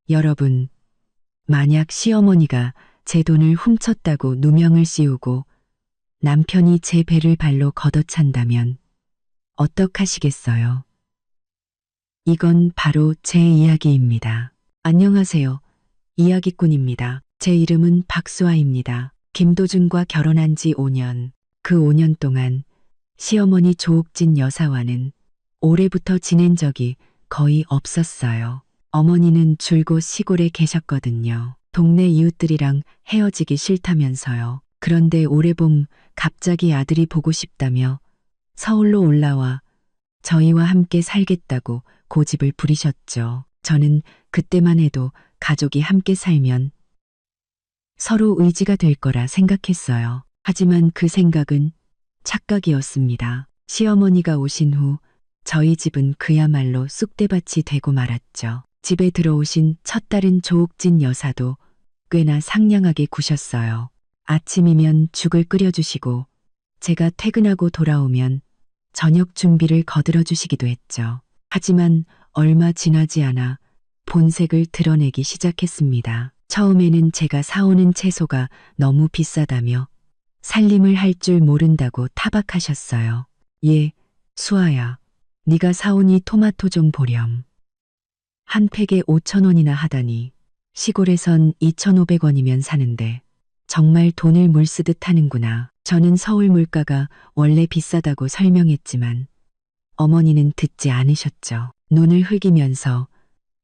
여러분, 만약 시어머니가 제 돈을 훔쳤다고 누명을 씌우고 남편이 제 배를 발로 걷어찬다면 어떡하시겠어요? 이건 바로 제 이야기입니다. 안녕하세요. 이야기꾼입니다. 제 이름은 박수아입니다. 김도준과 결혼한 지 5년. 그 5년 동안 시어머니 조옥진 여사와는 올해부터 지낸 적이 거의 없었어요. 어머니는 줄곧 시골에 계셨거든요. 동네 이웃들이랑 헤어지기 싫다면서요. 그런데 올해 봄 갑자기 아들이 보고 싶다며 서울로 올라와 저희와 함께 살겠다고 고집을 부리셨죠. 저는 그때만 해도 가족이 함께 살면 서로 의지가 될 거라 생각했어요. 하지만 그 생각은 착각이었습니다. 시어머니가 오신 후 저희 집은 그야말로 쑥대밭이 되고 말았죠. 집에 들어오신 첫 딸인 조옥진 여사도 꽤나 상냥하게 구셨어요. 아침이면 죽을 끓여주시고 제가 퇴근하고 돌아오면 저녁 준비를 거들어 주시기도 했죠. 하지만 얼마 지나지 않아 본색을 드러내기 시작했습니다. 처음에는 제가 사오는 채소가 너무 비싸다며 살림을 할 줄 모른다고 타박하셨어요. 예, 수아야, 네가 사온 이 토마토 좀 보렴. 한 팩에 5,000원이나 하다니 시골에선 2,500원이면 사는데 정말 돈을 물 쓰듯 하는구나. 저는 서울 물가가 원래 비싸다고 설명했지만 어머니는 듣지 않으셨죠. 눈을 흘기면서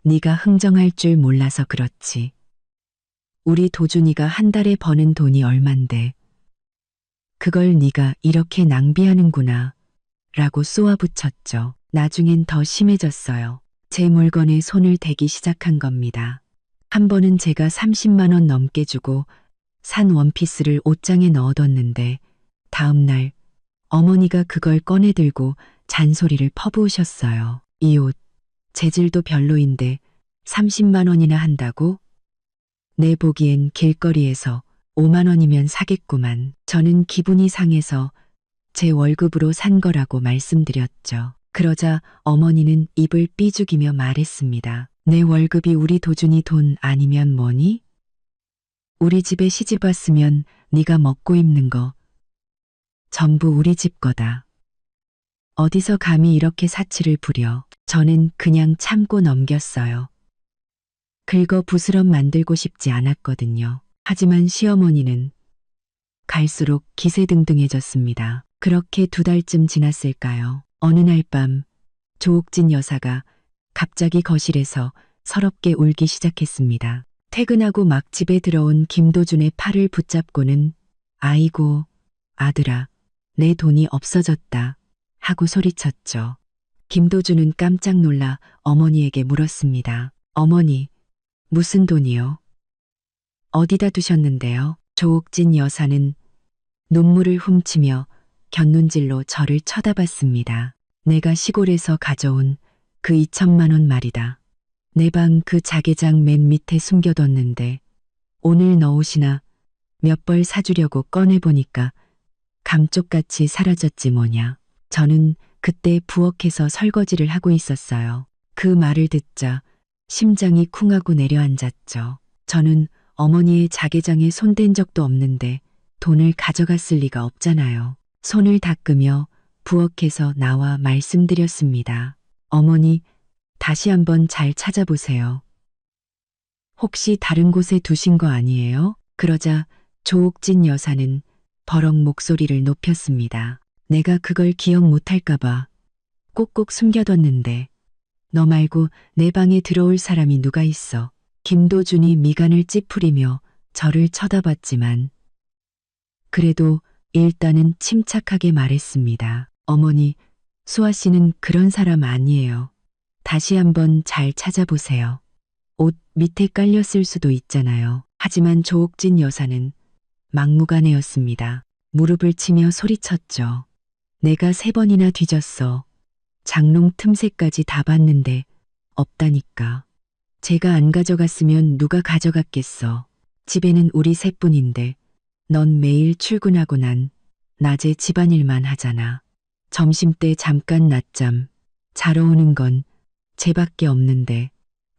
네가 흥정할 줄 몰라서 그렇지. 우리 도준이가 한 달에 버는 돈이 얼만데 그걸 네가 이렇게 낭비하는구나 라고 쏘아붙였죠. 나중엔 더 심해졌어요. 제 물건에 손을 대기 시작한 겁니다. 한 번은 제가 30만 원 넘게 주고 산 원피스를 옷장에 넣어뒀는데 다음 날 어머니가 그걸 꺼내들고 잔소리를 퍼부으셨어요. 이 옷 재질도 별로인데 30만 원이나 한다고? 내 보기엔 길거리에서 5만 원이면 사겠구만. 저는 기분이 상해서 제 월급으로 산 거라고 말씀드렸죠. 그러자 어머니는 입을 삐죽이며 말했습니다. 내 월급이 우리 도준이 돈 아니면 뭐니? 우리 집에 시집 왔으면 네가 먹고 입는 거 전부 우리 집 거다. 어디서 감히 이렇게 사치를 부려. 저는 그냥 참고 넘겼어요. 긁어 부스럼 만들고 싶지 않았거든요. 하지만 시어머니는 갈수록 기세등등해졌습니다. 그렇게 2달쯤 지났을까요? 어느 날 밤 조옥진 여사가 갑자기 거실에서 서럽게 울기 시작했습니다. 퇴근하고 막 집에 들어온 김도준의 팔을 붙잡고는 아이고 아들아 내 돈이 없어졌다 하고 소리쳤죠. 김도준은 깜짝 놀라 어머니에게 물었습니다. 어머니 무슨 돈이요? 어디다 두셨는데요? 조옥진 여사는 눈물을 훔치며 곁눈질로 저를 쳐다봤습니다. 내가 시골에서 가져온 그 2천만 원 말이다. 내 방 그 자개장 맨 밑에 숨겨뒀는데 오늘 너 옷이나 몇 벌 사주려고 꺼내보니까 감쪽같이 사라졌지 뭐냐. 저는 그때 부엌에서 설거지를 하고 있었어요. 그 말을 듣자 심장이 쿵하고 내려앉았죠. 저는 어머니의 자개장에 손댄 적도 없는데 돈을 가져갔을 리가 없잖아요. 손을 닦으며 부엌에서 나와 말씀드렸습니다. 어머니, 다시 한번 잘 찾아보세요. 혹시 다른 곳에 두신 거 아니에요? 그러자 조옥진 여사는 버럭 목소리를 높였습니다. 내가 그걸 기억 못할까봐 꼭꼭 숨겨뒀는데 너 말고 내 방에 들어올 사람이 누가 있어. 김도준이 미간을 찌푸리며 저를 쳐다봤지만 그래도 일단은 침착하게 말했습니다. 어머니, 수아 씨는 그런 사람 아니에요. 다시 한번 잘 찾아보세요. 옷 밑에 깔렸을 수도 있잖아요. 하지만 조옥진 여사는 막무가내였습니다. 무릎을 치며 소리쳤죠. 내가 3번이나 뒤졌어. 장롱 틈새까지 다 봤는데 없다니까. 제가 안 가져갔으면 누가 가져갔겠어. 집에는 우리 셋뿐인데 넌 매일 출근하고 난 낮에 집안일만 하잖아. 점심때 잠깐 낮잠 자러 오는 건 쟤밖에 없는데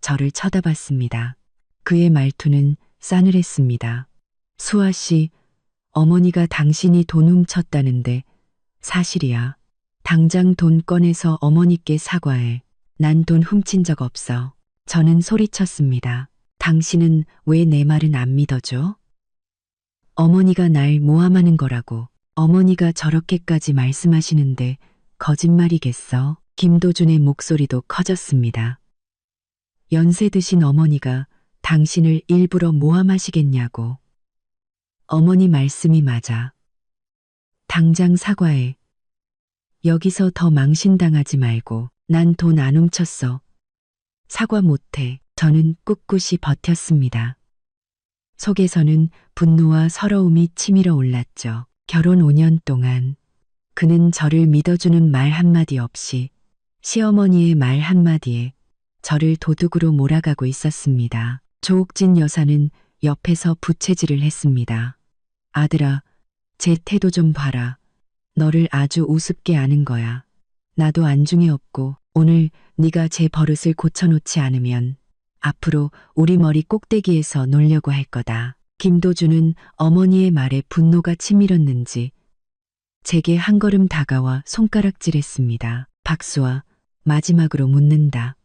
저를 쳐다봤습니다. 그의 말투는 싸늘했습니다. 수아 씨, 어머니가 당신이 돈 훔쳤다는데 사실이야. 당장 돈 꺼내서 어머니께 사과해. 난 돈 훔친 적 없어. 저는 소리쳤습니다. 당신은 왜 내 말은 안 믿어줘? 어머니가 날 모함하는 거라고. 어머니가 저렇게까지 말씀하시는데 거짓말이겠어? 김도준의 목소리도 커졌습니다. 연세 드신 어머니가 당신을 일부러 모함하시겠냐고. 어머니 말씀이 맞아. 당장 사과해. 여기서 더 망신당하지 말고. 난 돈 안 훔쳤어. 사과 못해. 저는 꿋꿋이 버텼습니다. 속에서는 분노와 서러움이 치밀어 올랐죠. 결혼 5년 동안 그는 저를 믿어주는 말 한마디 없이 시어머니의 말 한마디에 저를 도둑으로 몰아가고 있었습니다. 조옥진 여사는 옆에서 부채질을 했습니다. 아들아, 제 태도 좀 봐라. 너를 아주 우습게 아는 거야. 나도 안중에 없고 오늘 네가 제 버릇을 고쳐놓지 않으면 앞으로 우리 머리 꼭대기에서 놀려고 할 거다. 김도준은 어머니의 말에 분노가 치밀었는지 제게 한 걸음 다가와 손가락질했습니다. 박수아, 마지막으로 묻는다.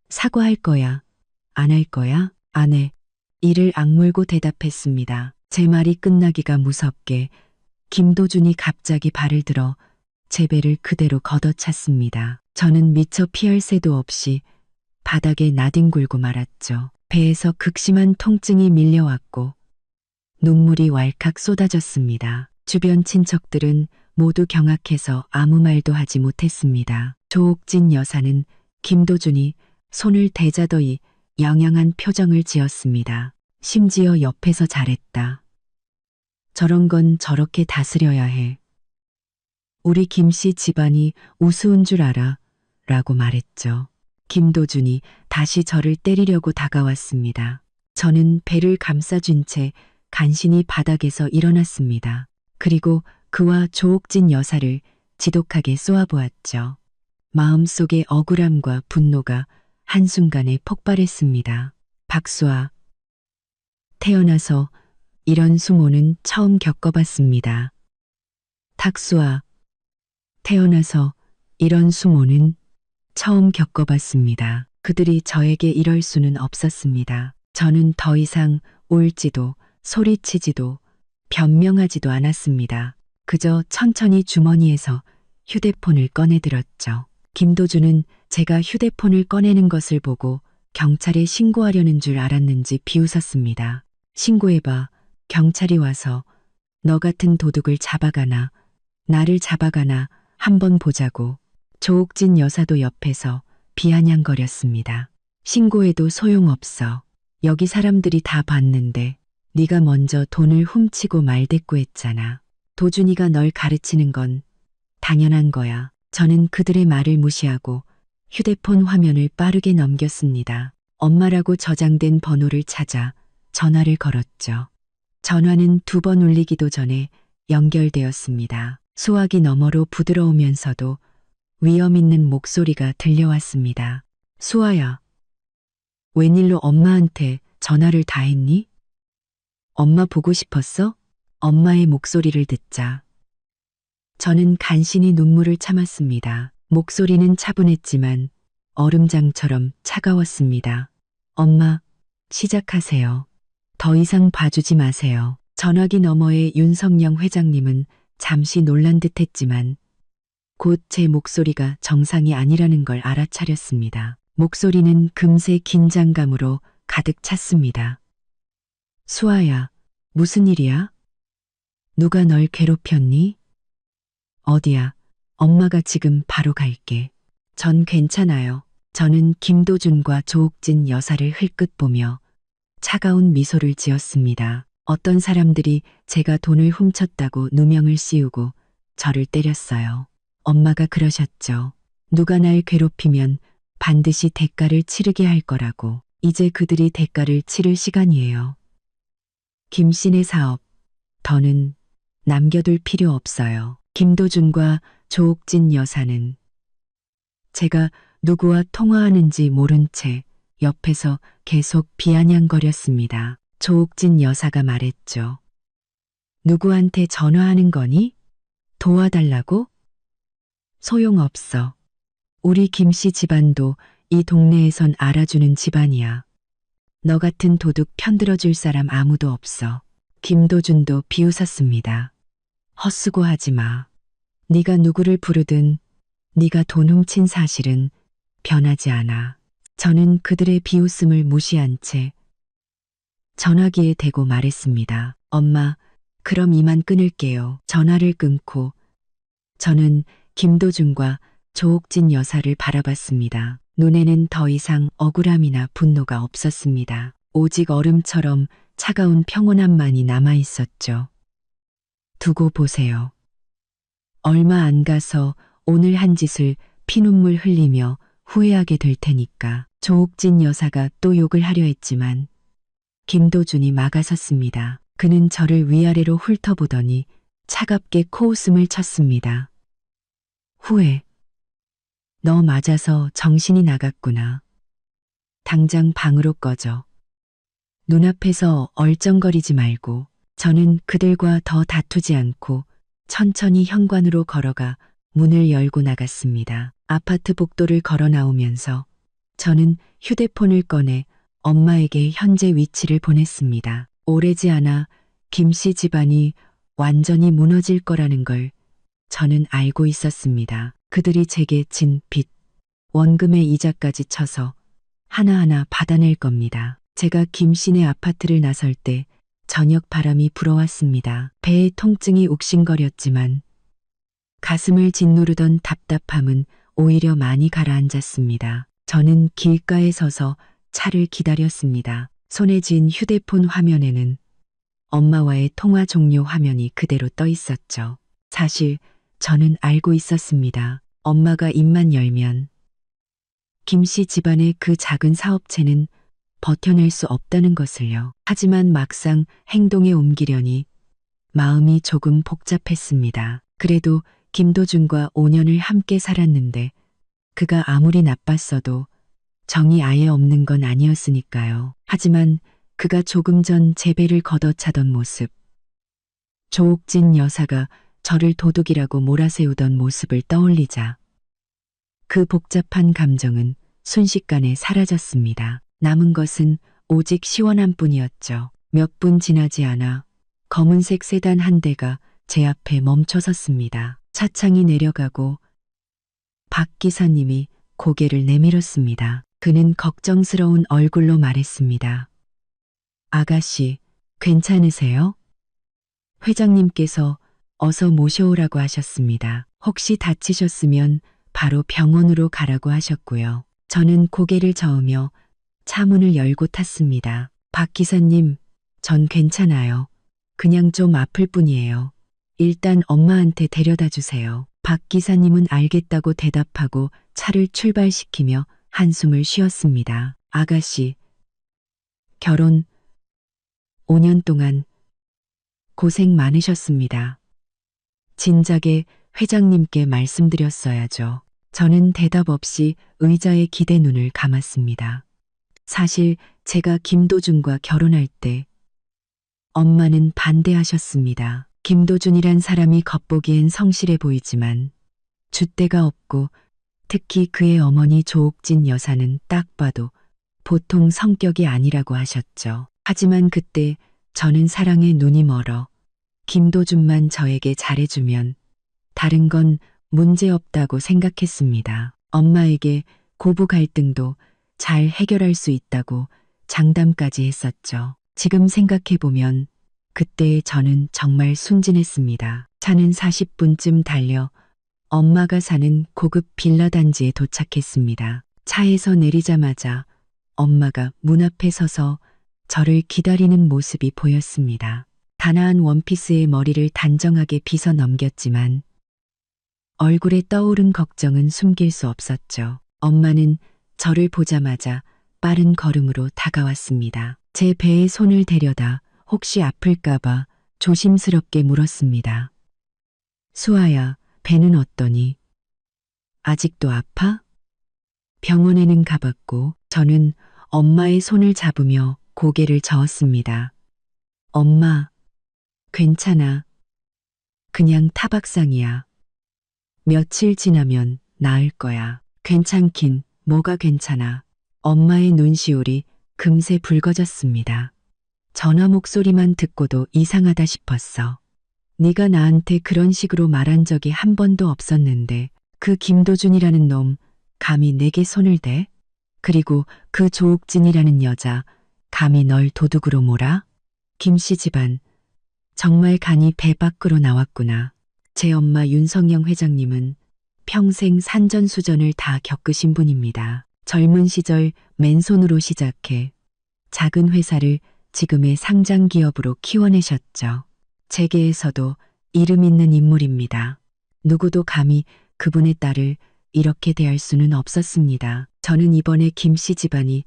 사과할 거야? 안 할 거야? 안 해. 이를 악물고 대답했습니다. 제 말이 끝나기가 무섭게 김도준이 갑자기 발을 들어 제 배를 그대로 걷어찼습니다. 저는 미처 피할 새도 없이 바닥에 나뒹굴고 말았죠. 배에서 극심한 통증이 밀려왔고 눈물이 왈칵 쏟아졌습니다. 주변 친척들은 모두 경악해서 아무 말도 하지 못했습니다. 조옥진 여사는 김도준이 손을 대자더이 양양한 표정을 지었습니다. 심지어 옆에서 잘했다. 저런 건 저렇게 다스려야 해. 우리 김씨 집안이 우스운 줄 알아 라고 말했죠. 김도준이 다시 저를 때리려고 다가왔습니다. 저는 배를 감싸쥔 채 간신히 바닥에서 일어났습니다. 그리고 그와 조옥진 여사를 지독하게 쏘아보았죠. 마음속의 억울함과 분노가 한순간에 폭발했습니다. 박수아, 태어나서 이런 수모는 처음 겪어봤습니다. 탁수아, 태어나서 이런 수모는 처음 겪어봤습니다. 그들이 저에게 이럴 수는 없었습니다. 저는 더 이상 울지도 소리치지도 변명하지도 않았습니다. 그저 천천히 주머니에서 휴대폰을 꺼내들었죠. 김도준은 제가 휴대폰을 꺼내는 것을 보고 경찰에 신고하려는 줄 알았는지 비웃었습니다. 신고해봐. 경찰이 와서 너 같은 도둑을 잡아가나 나를 잡아가나 한번 보자고. 조옥진 여사도 옆에서 비아냥거렸습니다. 신고해도 소용없어. 여기 사람들이 다 봤는데 네가 먼저 돈을 훔치고 말대꾸했잖아. 도준이가 널 가르치는 건 당연한 거야. 저는 그들의 말을 무시하고 휴대폰 화면을 빠르게 넘겼습니다. 엄마라고 저장된 번호를 찾아 전화를 걸었죠. 전화는 2번 울리기도 전에 연결되었습니다. 수화기 너머로 부드러우면서도 위험 있는 목소리가 들려왔습니다. 수아야, 웬일로 엄마한테 전화를 다 했니? 엄마 보고 싶었어? 엄마의 목소리를 듣자 저는 간신히 눈물을 참았습니다. 목소리는 차분했지만 얼음장처럼 차가웠습니다. 엄마, 시작하세요. 더 이상 봐주지 마세요. 전화기 너머의 윤석영 회장님은 잠시 놀란 듯했지만 곧 제 목소리가 정상이 아니라는 걸 알아차렸습니다. 목소리는 금세 긴장감으로 가득 찼습니다. 수아야, 무슨 일이야? 누가 널 괴롭혔니? 어디야? 엄마가 지금 바로 갈게. 전 괜찮아요. 저는 김도준과 조옥진 여사를 흘끗 보며 차가운 미소를 지었습니다. 어떤 사람들이 제가 돈을 훔쳤다고 누명을 씌우고 저를 때렸어요. 엄마가 그러셨죠. 누가 날 괴롭히면 반드시 대가를 치르게 할 거라고. 이제 그들이 대가를 치를 시간이에요. 김씨네 사업, 더는 남겨둘 필요 없어요. 김도준과 조옥진 여사는 제가 누구와 통화하는지 모른 채 옆에서 계속 비아냥거렸습니다. 조옥진 여사가 말했죠. 누구한테 전화하는 거니? 도와달라고? 소용없어. 우리 김씨 집안도 이 동네에선 알아주는 집안이야. 너 같은 도둑 편들어줄 사람 아무도 없어. 김도준도 비웃었습니다. 헛수고하지 마. 네가 누구를 부르든 네가 돈 훔친 사실은 변하지 않아. 저는 그들의 비웃음을 무시한 채 전화기에 대고 말했습니다. 엄마, 그럼 이만 끊을게요. 전화를 끊고 저는 김도준과 조옥진 여사를 바라봤습니다. 눈에는 더 이상 억울함이나 분노가 없었습니다. 오직 얼음처럼 차가운 평온함만이 남아 있었죠. 두고 보세요. 얼마 안 가서 오늘 한 짓을 피눈물 흘리며 후회하게 될 테니까. 조옥진 여사가 또 욕을 하려 했지만 김도준이 막아섰습니다. 그는 저를 위아래로 훑어보더니 차갑게 코웃음을 쳤습니다. 후회. 너 맞아서 정신이 나갔구나. 당장 방으로 꺼져. 눈앞에서 얼쩡거리지 말고. 저는 그들과 더 다투지 않고 천천히 현관으로 걸어가 문을 열고 나갔습니다. 아파트 복도를 걸어 나오면서 저는 휴대폰을 꺼내 엄마에게 현재 위치를 보냈습니다. 오래지 않아 김씨 집안이 완전히 무너질 거라는 걸 저는 알고 있었습니다. 그들이 제게 진 빚, 원금의 이자까지 쳐서 하나하나 받아낼 겁니다. 제가 김씨네 아파트를 나설 때 저녁 바람이 불어왔습니다. 배에 통증이 욱신거렸지만 가슴을 짓누르던 답답함은 오히려 많이 가라앉았습니다. 저는 길가에 서서 차를 기다렸습니다. 손에 쥔 휴대폰 화면에는 엄마와의 통화 종료 화면이 그대로 떠 있었죠. 사실 저는 알고 있었습니다. 엄마가 입만 열면 김씨 집안의 그 작은 사업체는 버텨낼 수 없다는 것을요. 하지만 막상 행동에 옮기려니 마음이 조금 복잡했습니다. 그래도 김도준과 5년을 함께 살았는데 그가 아무리 나빴어도 정이 아예 없는 건 아니었으니까요. 하지만 그가 조금 전 제 배를 걷어차던 모습, 조옥진 여사가 저를 도둑이라고 몰아세우던 모습을 떠올리자 그 복잡한 감정은 순식간에 사라졌습니다. 남은 것은 오직 시원함뿐이었죠. 몇 분 지나지 않아 검은색 세단 한 대가 제 앞에 멈춰섰습니다. 차창이 내려가고 박 기사님이 고개를 내밀었습니다. 그는 걱정스러운 얼굴로 말했습니다. 아가씨, 괜찮으세요? 회장님께서 어서 모셔오라고 하셨습니다. 혹시 다치셨으면 바로 병원으로 가라고 하셨고요. 저는 고개를 저으며 차 문을 열고 탔습니다. 박 기사님, 전 괜찮아요. 그냥 좀 아플 뿐이에요. 일단 엄마한테 데려다 주세요. 박 기사님은 알겠다고 대답하고 차를 출발시키며 한숨을 쉬었습니다. 아가씨, 결혼 5년 동안 고생 많으셨습니다. 진작에 회장님께 말씀드렸어야죠. 저는 대답 없이 의자에 기대 눈을 감았습니다. 사실 제가 김도준과 결혼할 때 엄마는 반대하셨습니다. 김도준이란 사람이 겉보기엔 성실해 보이지만 줏대가 없고 특히 그의 어머니 조옥진 여사는 딱 봐도 보통 성격이 아니라고 하셨죠. 하지만 그때 저는 사랑에 눈이 멀어 김도준만 저에게 잘해주면 다른 건 문제없다고 생각했습니다. 엄마에게 고부 갈등도 잘 해결할 수 있다고 장담까지 했었죠. 지금 생각해보면 그때의 저는 정말 순진했습니다. 차는 40분쯤 달려 엄마가 사는 고급 빌라 단지에 도착했습니다. 차에서 내리자마자 엄마가 문 앞에 서서 저를 기다리는 모습이 보였습니다. 단아한 원피스에 머리를 단정하게 빗어 넘겼지만 얼굴에 떠오른 걱정은 숨길 수 없었죠. 엄마는 저를 보자마자 빠른 걸음으로 다가왔습니다. 제 배에 손을 대려다 혹시 아플까봐 조심스럽게 물었습니다. 수아야, 배는 어떠니? 아직도 아파? 병원에는 가봤고 저는 엄마의 손을 잡으며 고개를 저었습니다. 엄마, 괜찮아. 그냥 타박상이야. 며칠 지나면 나을 거야. 괜찮긴 뭐가 괜찮아. 엄마의 눈시울이 금세 붉어졌습니다. 전화 목소리만 듣고도 이상하다 싶었어. 네가 나한테 그런 식으로 말한 적이 한 번도 없었는데 그 김도준이라는 놈 감히 내게 손을 대? 그리고 그 조옥진이라는 여자 감히 널 도둑으로 몰아? 김씨 집안 정말 간이 배 밖으로 나왔구나. 제 엄마 윤성영 회장님은 평생 산전수전을 다 겪으신 분입니다. 젊은 시절 맨손으로 시작해 작은 회사를 지금의 상장 기업으로 키워내셨죠. 재계에서도 이름 있는 인물입니다. 누구도 감히 그분의 딸을 이렇게 대할 수는 없었습니다. 저는 이번에 김씨 집안이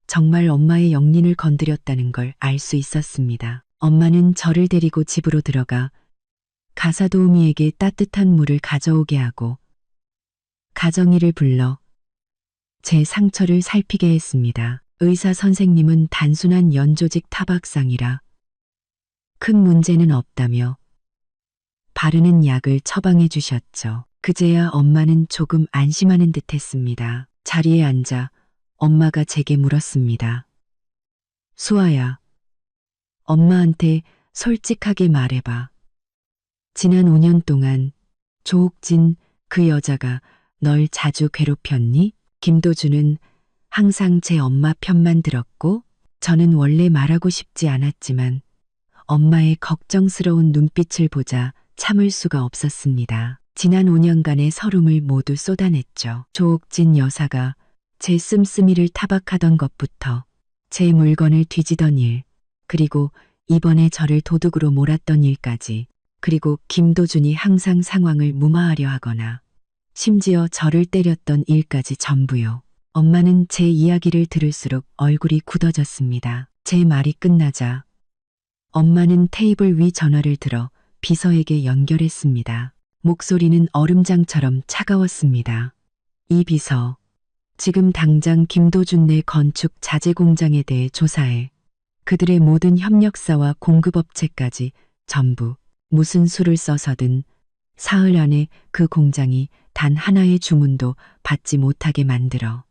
정말 엄마의 영린을 건드렸다는 걸 알 수 있었습니다. 엄마는 저를 데리고 집으로 들어가 가사도우미에게 따뜻한 물을 가져오게 하고 가정의를 불러 제 상처를 살피게 했습니다. 의사 선생님은 단순한 연조직 타박상이라 큰 문제는 없다며 바르는 약을 처방해 주셨죠. 그제야 엄마는 조금 안심하는 듯 했습니다. 자리에 앉아 엄마가 제게 물었습니다. 수아야, 엄마한테 솔직하게 말해봐. 지난 5년 동안 조옥진 그 여자가 널 자주 괴롭혔니? 김도준은 항상 제 엄마 편만 들었고 저는 원래 말하고 싶지 않았지만 엄마의 걱정스러운 눈빛을 보자 참을 수가 없었습니다. 지난 5년간의 서름을 모두 쏟아냈죠. 조옥진 여사가 제 씀씀이를 타박하던 것부터 제 물건을 뒤지던 일, 그리고 이번에 저를 도둑으로 몰았던 일까지, 그리고 김도준이 항상 상황을 무마하려 하거나 심지어 저를 때렸던 일까지 전부요. 엄마는 제 이야기를 들을수록 얼굴이 굳어졌습니다. 제 말이 끝나자 엄마는 테이블 위 전화를 들어 비서에게 연결했습니다. 목소리는 얼음장처럼 차가웠습니다. 이 비서, 지금 당장 김도준 내 건축 자재 공장에 대해 조사해. 그들의 모든 협력사와 공급업체까지 전부 무슨 수를 써서든 사흘 안에 그 공장이 단 하나의 주문도 받지 못하게 만들어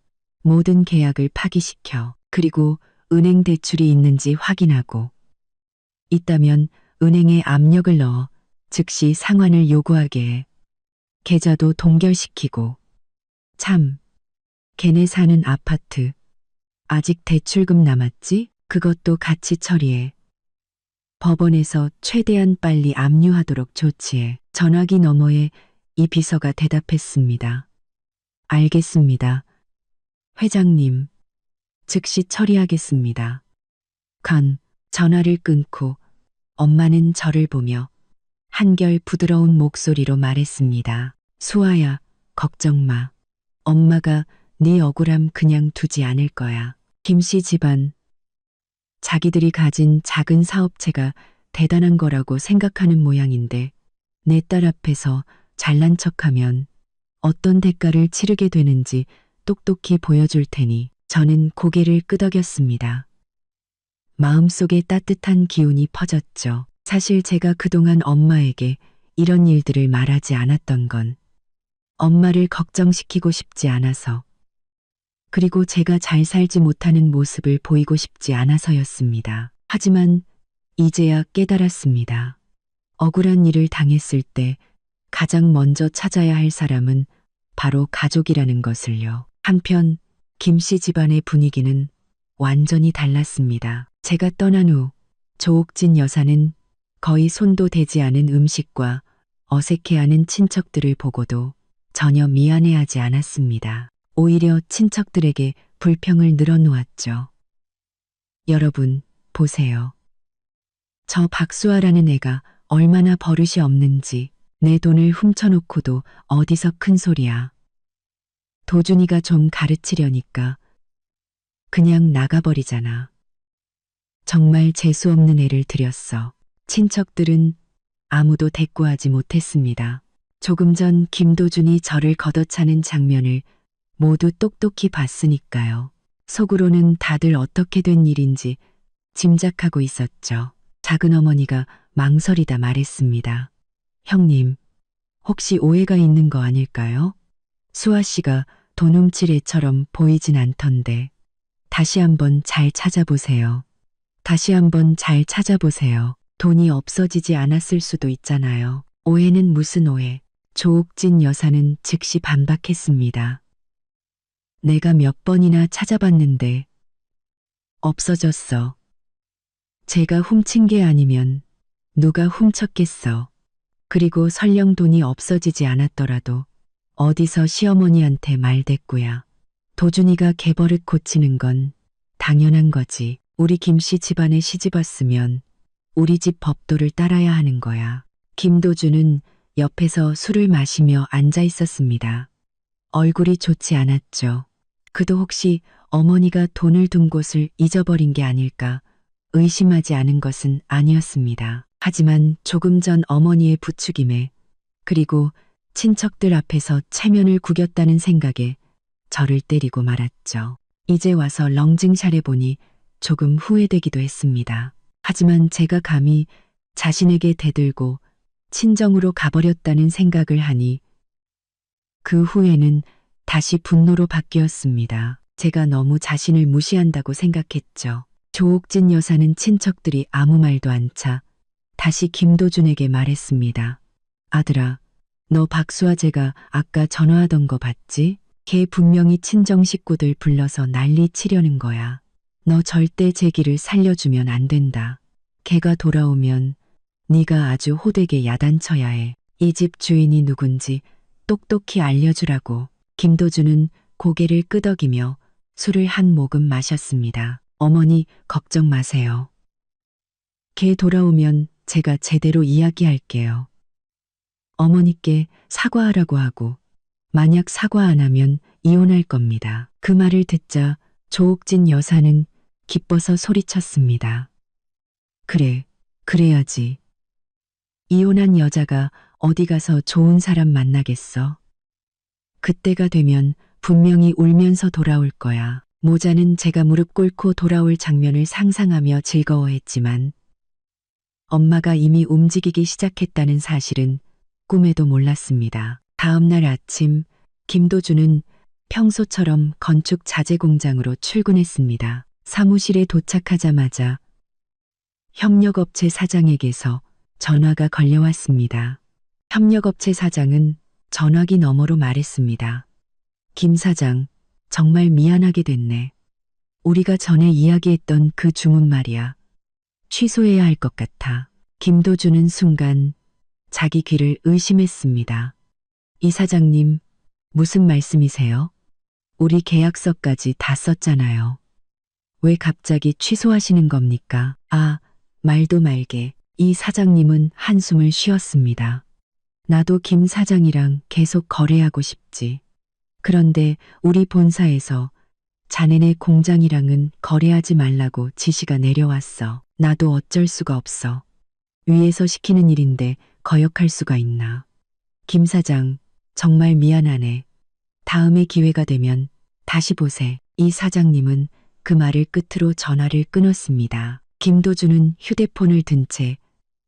모든 계약을 파기시켜, 그리고 은행 대출이 있는지 확인하고 있다면 은행에 압력을 넣어 즉시 상환을 요구하게 해. 계좌도 동결시키고. 참, 걔네 사는 아파트 아직 대출금 남았지? 그것도 같이 처리해. 법원에서 최대한 빨리 압류하도록 조치해. 전화기 너머에 이 비서가 대답했습니다. 알겠습니다. 회장님, 즉시 처리하겠습니다. 전화를 끊고 엄마는 저를 보며 한결 부드러운 목소리로 말했습니다. 수아야, 걱정 마. 엄마가 네 억울함 그냥 두지 않을 거야. 김씨 집안, 자기들이 가진 작은 사업체가 대단한 거라고 생각하는 모양인데 내 딸 앞에서 잘난 척하면 어떤 대가를 치르게 되는지 똑똑히 보여줄 테니. 저는 고개를 끄덕였습니다. 마음속에 따뜻한 기운이 퍼졌죠. 사실 제가 그동안 엄마에게 이런 일들을 말하지 않았던 건 엄마를 걱정시키고 싶지 않아서, 그리고 제가 잘 살지 못하는 모습을 보이고 싶지 않아서였습니다. 하지만 이제야 깨달았습니다. 억울한 일을 당했을 때 가장 먼저 찾아야 할 사람은 바로 가족이라는 것을요. 한편 김씨 집안의 분위기는 완전히 달랐습니다. 제가 떠난 후 조옥진 여사는 거의 손도 대지 않은 음식과 어색해하는 친척들을 보고도 전혀 미안해하지 않았습니다. 오히려 친척들에게 불평을 늘어놓았죠. 여러분, 보세요. 저 박수아라는 애가 얼마나 버릇이 없는지. 내 돈을 훔쳐놓고도 어디서 큰 소리야. 도준이가 좀 가르치려니까 그냥 나가버리잖아. 정말 재수없는 애를 들였어. 친척들은 아무도 대꾸하지 못했습니다. 조금 전 김도준이 저를 걷어차는 장면을 모두 똑똑히 봤으니까요. 속으로는 다들 어떻게 된 일인지 짐작하고 있었죠. 작은 어머니가 망설이다 말했습니다. 형님, 혹시 오해가 있는 거 아닐까요? 수아 씨가 돈 훔칠 애처럼 보이진 않던데. 다시 한번 잘 찾아보세요. 다시 한번 잘 찾아보세요. 돈이 없어지지 않았을 수도 있잖아요. 오해는 무슨 오해? 조옥진 여사는 즉시 반박했습니다. 내가 몇 번이나 찾아봤는데 없어졌어. 제가 훔친 게 아니면 누가 훔쳤겠어. 그리고 설령 돈이 없어지지 않았더라도 어디서 시어머니한테 말댔구야. 도준이가 개버릇 고치는 건 당연한 거지. 우리 김씨 집안에 시집 왔으면 우리 집 법도를 따라야 하는 거야. 김도준은 옆에서 술을 마시며 앉아 있었습니다. 얼굴이 좋지 않았죠. 그도 혹시 어머니가 돈을 둔 곳을 잊어버린 게 아닐까 의심하지 않은 것은 아니었습니다. 하지만 조금 전 어머니의 부추김에 그리고 친척들 앞에서 체면을 구겼다는 생각에 저를 때리고 말았죠. 이제 와서 렁징샷 해보니 조금 후회되기도 했습니다. 하지만 제가 감히 자신에게 대들고 친정으로 가버렸다는 생각을 하니 그 후에는 다시 분노로 바뀌었습니다. 제가 너무 자신을 무시한다고 생각했죠. 조옥진 여사는 친척들이 아무 말도 않자 다시 김도준에게 말했습니다. 아들아, 너 박수아제가 아까 전화하던 거 봤지? 걔 분명히 친정 식구들 불러서 난리 치려는 거야. 너 절대 제 길을 살려주면 안 된다. 걔가 돌아오면 네가 아주 호되게 야단쳐야 해. 이 집 주인이 누군지 똑똑히 알려주라고. 김도준은 고개를 끄덕이며 술을 한 모금 마셨습니다. 어머니 걱정 마세요. 걔 돌아오면 제가 제대로 이야기할게요. 어머니께 사과하라고 하고 만약 사과 안 하면 이혼할 겁니다. 그 말을 듣자 조옥진 여사는 기뻐서 소리쳤습니다. 그래, 그래야지. 이혼한 여자가 어디 가서 좋은 사람 만나겠어? 그때가 되면 분명히 울면서 돌아올 거야. 모자는 제가 무릎 꿇고 돌아올 장면을 상상하며 즐거워했지만 엄마가 이미 움직이기 시작했다는 사실은 꿈에도 몰랐습니다. 다음 날 아침 김도준은 평소처럼 건축 자재 공장으로 출근했습니다. 사무실에 도착하자마자 협력업체 사장에게서 전화가 걸려왔습니다. 협력업체 사장은 전화기 너머로 말했습니다. 김 사장, 정말 미안하게 됐네. 우리가 전에 이야기했던 그 주문 말이야. 취소해야 할 것 같아. 김도준은 순간 자기 귀를 의심했습니다. 이 사장님, 무슨 말씀이세요? 우리 계약서까지 다 썼잖아요. 왜 갑자기 취소하시는 겁니까? 아, 말도 말게. 이 사장님은 한숨을 쉬었습니다. 나도 김 사장이랑 계속 거래하고 싶지. 그런데 우리 본사에서 자네네 공장이랑은 거래하지 말라고 지시가 내려왔어. 나도 어쩔 수가 없어. 위에서 시키는 일인데 거역할 수가 있나. 김 사장, 정말 미안하네. 다음에 기회가 되면 다시 보세. 이 사장님은 그 말을 끝으로 전화를 끊었습니다. 김도준은 휴대폰을 든 채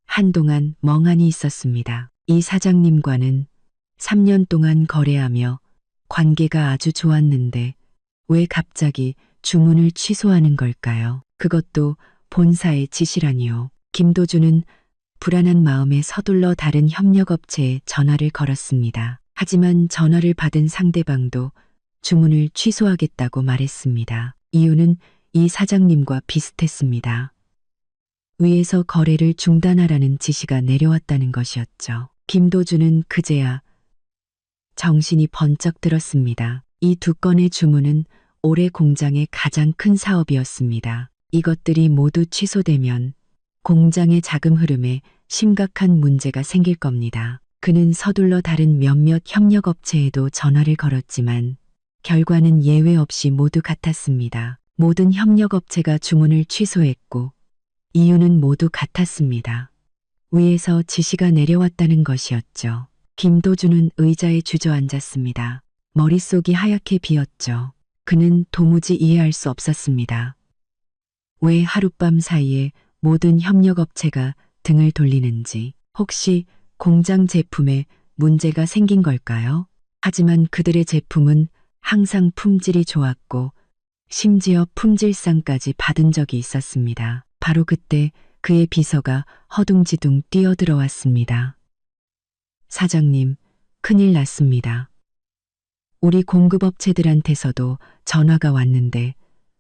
한동안 멍하니 있었습니다. 이 사장님과는 3년 동안 거래하며 관계가 아주 좋았는데 왜 갑자기 주문을 취소하는 걸까요? 그것도 본사의 지시라니요. 김도준은 불안한 마음에 서둘러 다른 협력업체에 전화를 걸었습니다. 하지만 전화를 받은 상대방도 주문을 취소하겠다고 말했습니다. 이유는 이 사장님과 비슷했습니다. 위에서 거래를 중단하라는 지시가 내려왔다는 것이었죠. 김도준은 그제야 정신이 번쩍 들었습니다. 이 두 건의 주문은 올해 공장의 가장 큰 사업이었습니다. 이것들이 모두 취소되면 공장의 자금 흐름에 심각한 문제가 생길 겁니다. 그는 서둘러 다른 몇몇 협력업체에도 전화를 걸었지만 결과는 예외 없이 모두 같았습니다. 모든 협력업체가 주문을 취소했고 이유는 모두 같았습니다. 위에서 지시가 내려왔다는 것이었죠. 김도준은 의자에 주저앉았습니다. 머릿속이 하얗게 비었죠. 그는 도무지 이해할 수 없었습니다. 왜 하룻밤 사이에 모든 협력업체가 등을 돌리는지, 혹시 공장 제품에 문제가 생긴 걸까요? 하지만 그들의 제품은 항상 품질이 좋았고 심지어 품질상까지 받은 적이 있었습니다. 바로 그때 그의 비서가 허둥지둥 뛰어들어왔습니다. 사장님, 큰일 났습니다. 우리 공급업체들한테서도 전화가 왔는데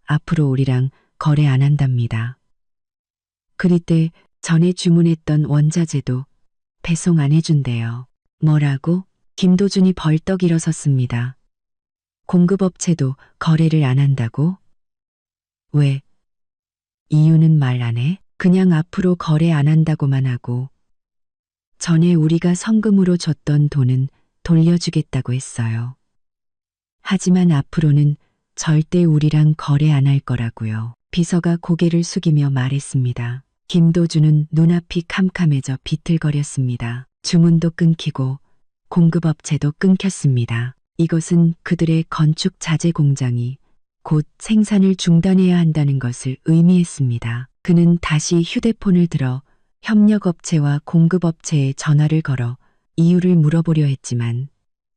앞으로 우리랑 거래 안 한답니다. 그리 때 전에 주문했던 원자재도 배송 안 해준대요. 뭐라고? 김도준이 벌떡 일어섰습니다. 공급업체도 거래를 안 한다고? 왜? 이유는 말 안 해? 그냥 앞으로 거래 안 한다고만 하고 전에 우리가 성금으로 줬던 돈은 돌려주겠다고 했어요. 하지만 앞으로는 절대 우리랑 거래 안 할 거라고요. 비서가 고개를 숙이며 말했습니다. 김도준은 눈앞이 캄캄해져 비틀거렸습니다. 주문도 끊기고 공급업체도 끊겼습니다. 이것은 그들의 건축 자재 공장이 곧 생산을 중단해야 한다는 것을 의미했습니다. 그는 다시 휴대폰을 들어 협력업체와 공급업체에 전화를 걸어 이유를 물어보려 했지만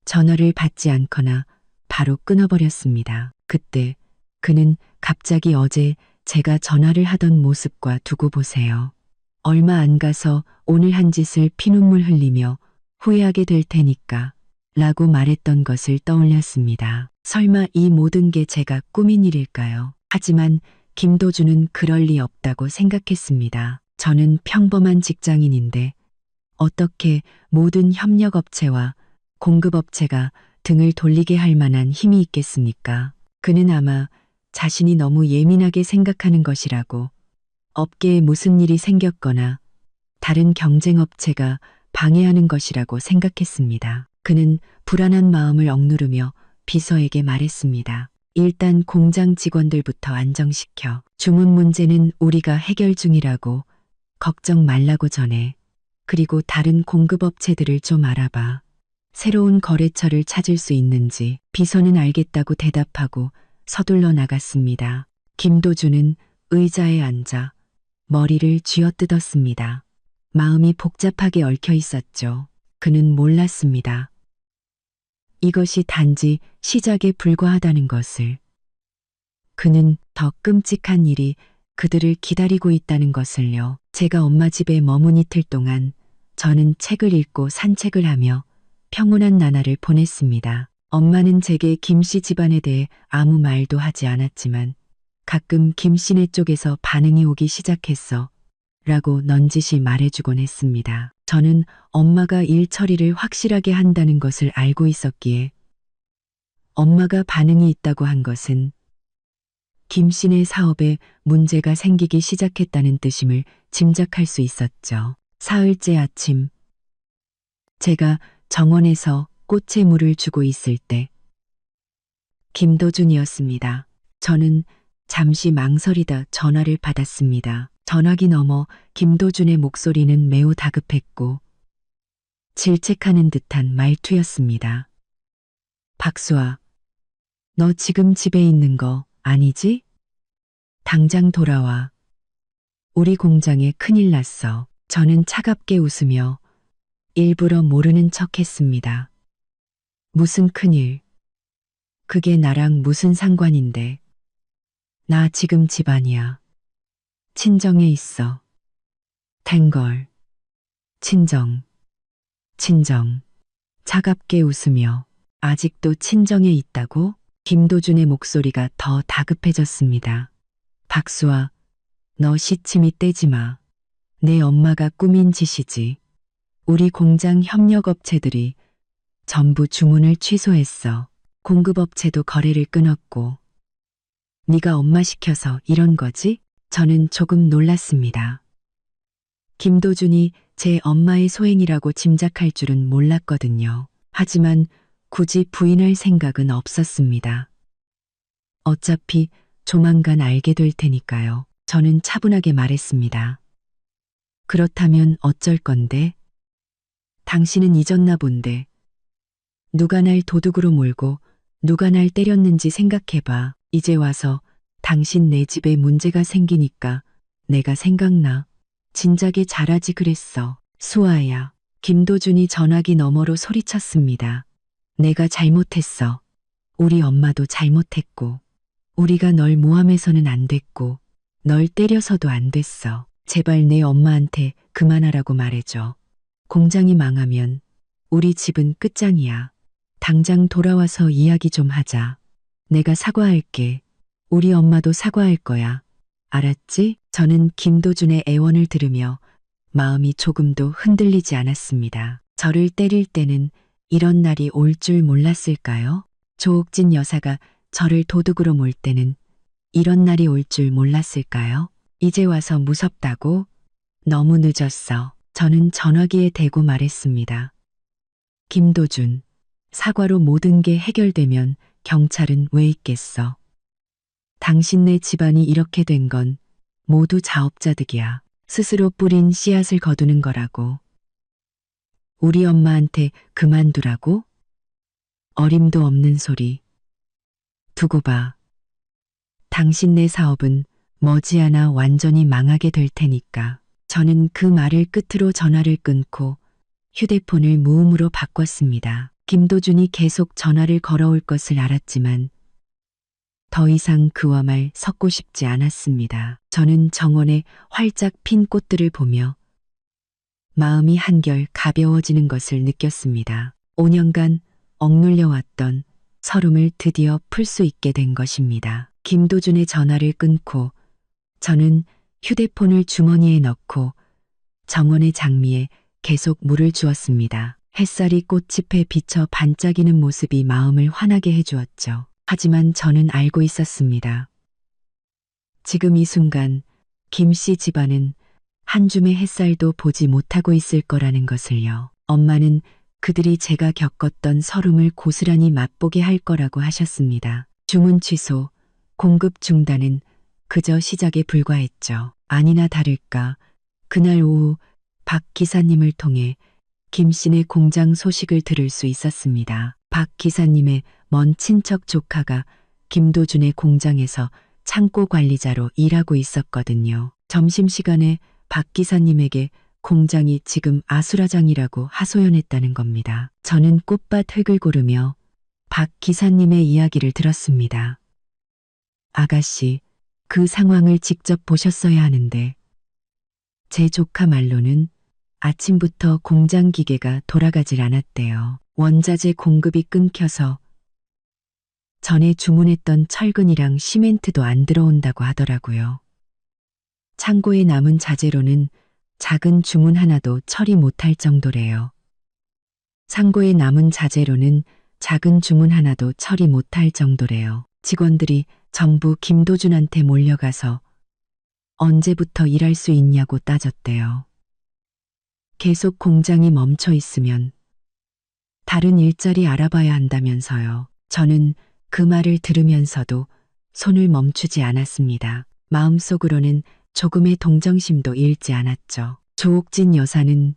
전화를 받지 않거나 바로 끊어버렸습니다. 그때 그는 갑자기 어제 제가 전화를 하던 모습과 두고 보세요. 얼마 안 가서 오늘 한 짓을 피눈물 흘리며 후회하게 될 테니까 라고 말했던 것을 떠올렸습니다. 설마 이 모든 게 제가 꾸민 일일까요? 하지만 김도준은 그럴 리 없다고 생각했습니다. 저는 평범한 직장인인데 어떻게 모든 협력업체와 공급업체가 등을 돌리게 할 만한 힘이 있겠습니까? 그는 아마 자신이 너무 예민하게 생각하는 것이라고, 업계에 무슨 일이 생겼거나 다른 경쟁업체가 방해하는 것이라고 생각했습니다. 그는 불안한 마음을 억누르며 비서에게 말했습니다. 일단 공장 직원들부터 안정시켜. 주문 문제는 우리가 해결 중이라고 걱정 말라고 전해. 그리고 다른 공급업체들을 좀 알아봐. 새로운 거래처를 찾을 수 있는지. 비서는 알겠다고 대답하고 서둘러 나갔습니다. 김도준은 의자에 앉아 머리를 쥐어뜯었습니다. 마음이 복잡하게 얽혀 있었죠. 그는 몰랐습니다. 이것이 단지 시작에 불과하다는 것을. 그는 더 끔찍한 일이 그들을 기다리고 있다는 것을요. 제가 엄마 집에 머문 이틀 동안 저는 책을 읽고 산책을 하며 평온한 나날을 보냈습니다. 엄마는 제게 김씨 집안에 대해 아무 말도 하지 않았지만 가끔 김씨네 쪽에서 반응이 오기 시작했어 라고 넌지시 말해주곤 했습니다. 저는 엄마가 일 처리를 확실하게 한다는 것을 알고 있었기에 엄마가 반응이 있다고 한 것은 김씨네 사업에 문제가 생기기 시작했다는 뜻임을 짐작할 수 있었죠. 사흘째 아침, 제가 정원에서 꽃에 물을 주고 있을 때 김도준이었습니다. 저는 잠시 망설이다 전화를 받았습니다. 전화기 너머 김도준의 목소리는 매우 다급했고 질책하는 듯한 말투였습니다. 박수아, 너 지금 집에 있는 거 아니지? 당장 돌아와. 우리 공장에 큰일 났어. 저는 차갑게 웃으며 일부러 모르는 척 했습니다. 무슨 큰일? 그게 나랑 무슨 상관인데? 나 지금 집안이야. 친정에 있어. 탱걸. 친정. 친정. 차갑게 웃으며 아직도 친정에 있다고? 김도준의 목소리가 더 다급해졌습니다. 박수아, 너 시침이 떼지 마. 내 엄마가 꾸민 짓이지. 우리 공장 협력업체들이 전부 주문을 취소했어. 공급업체도 거래를 끊었고. 네가 엄마 시켜서 이런 거지? 저는 조금 놀랐습니다. 김도준이 제 엄마의 소행이라고 짐작할 줄은 몰랐거든요. 하지만 굳이 부인할 생각은 없었습니다. 어차피 조만간 알게 될 테니까요. 저는 차분하게 말했습니다. 그렇다면 어쩔 건데? 당신은 잊었나 본데. 누가 날 도둑으로 몰고 누가 날 때렸는지 생각해봐. 이제 와서 당신 내 집에 문제가 생기니까 내가 생각나. 진작에 잘하지 그랬어. 수아야. 김도준이 전화기 너머로 소리쳤습니다. 내가 잘못했어. 우리 엄마도 잘못했고. 우리가 널 모함해서는 안 됐고. 널 때려서도 안 됐어. 제발 내 엄마한테 그만하라고 말해줘. 공장이 망하면 우리 집은 끝장이야. 당장 돌아와서 이야기 좀 하자. 내가 사과할게. 우리 엄마도 사과할 거야. 알았지? 저는 김도준의 애원을 들으며 마음이 조금도 흔들리지 않았습니다. 저를 때릴 때는 이런 날이 올 줄 몰랐을까요? 조옥진 여사가 저를 도둑으로 몰 때는 이런 날이 올 줄 몰랐을까요? 이제 와서 무섭다고? 너무 늦었어. 저는 전화기에 대고 말했습니다. 김도준, 사과로 모든 게 해결되면 경찰은 왜 있겠어? 당신네 집안이 이렇게 된 건 모두 자업자득이야. 스스로 뿌린 씨앗을 거두는 거라고. 우리 엄마한테 그만두라고? 어림도 없는 소리. 두고 봐. 당신네 사업은 머지않아 완전히 망하게 될 테니까. 저는 그 말을 끝으로 전화를 끊고 휴대폰을 무음으로 바꿨습니다. 김도준이 계속 전화를 걸어올 것을 알았지만 더 이상 그와 말 섞고 싶지 않았습니다. 저는 정원에 활짝 핀 꽃들을 보며 마음이 한결 가벼워지는 것을 느꼈습니다. 5년간 억눌려 왔던 서름을 드디어 풀 수 있게 된 것입니다. 김도준의 전화를 끊고 저는 휴대폰을 주머니에 넣고 정원의 장미에 계속 물을 주었습니다. 햇살이 꽃잎에 비쳐 반짝이는 모습이 마음을 환하게 해주었죠. 하지만 저는 알고 있었습니다. 지금 이 순간 김 씨 집안은 한 줌의 햇살도 보지 못하고 있을 거라는 것을요. 엄마는 그들이 제가 겪었던 서름을 고스란히 맛보게 할 거라고 하셨습니다. 주문 취소, 공급 중단은 그저 시작에 불과했죠. 아니나 다를까 그날 오후 박 기사님을 통해 김 씨네 공장 소식을 들을 수 있었습니다. 박 기사님의 먼 친척 조카가 김도준의 공장에서 창고 관리자로 일하고 있었거든요. 점심시간에 박 기사님에게 공장이 지금 아수라장이라고 하소연했다는 겁니다. 저는 꽃밭 흙을 고르며 박 기사님의 이야기를 들었습니다. 아가씨, 그 상황을 직접 보셨어야 하는데 제 조카 말로는 아침부터 공장 기계가 돌아가질 않았대요. 원자재 공급이 끊겨서 전에 주문했던 철근이랑 시멘트도 안 들어온다고 하더라고요. 창고에 남은 자재로는 작은 주문 하나도 처리 못할 정도래요. 창고에 남은 자재로는 작은 주문 하나도 처리 못할 정도래요. 직원들이 전부 김도준한테 몰려가서 언제부터 일할 수 있냐고 따졌대요. 계속 공장이 멈춰 있으면 다른 일자리 알아봐야 한다면서요. 저는 그 말을 들으면서도 손을 멈추지 않았습니다. 마음속으로는 조금의 동정심도 잃지 않았죠. 조옥진 여사는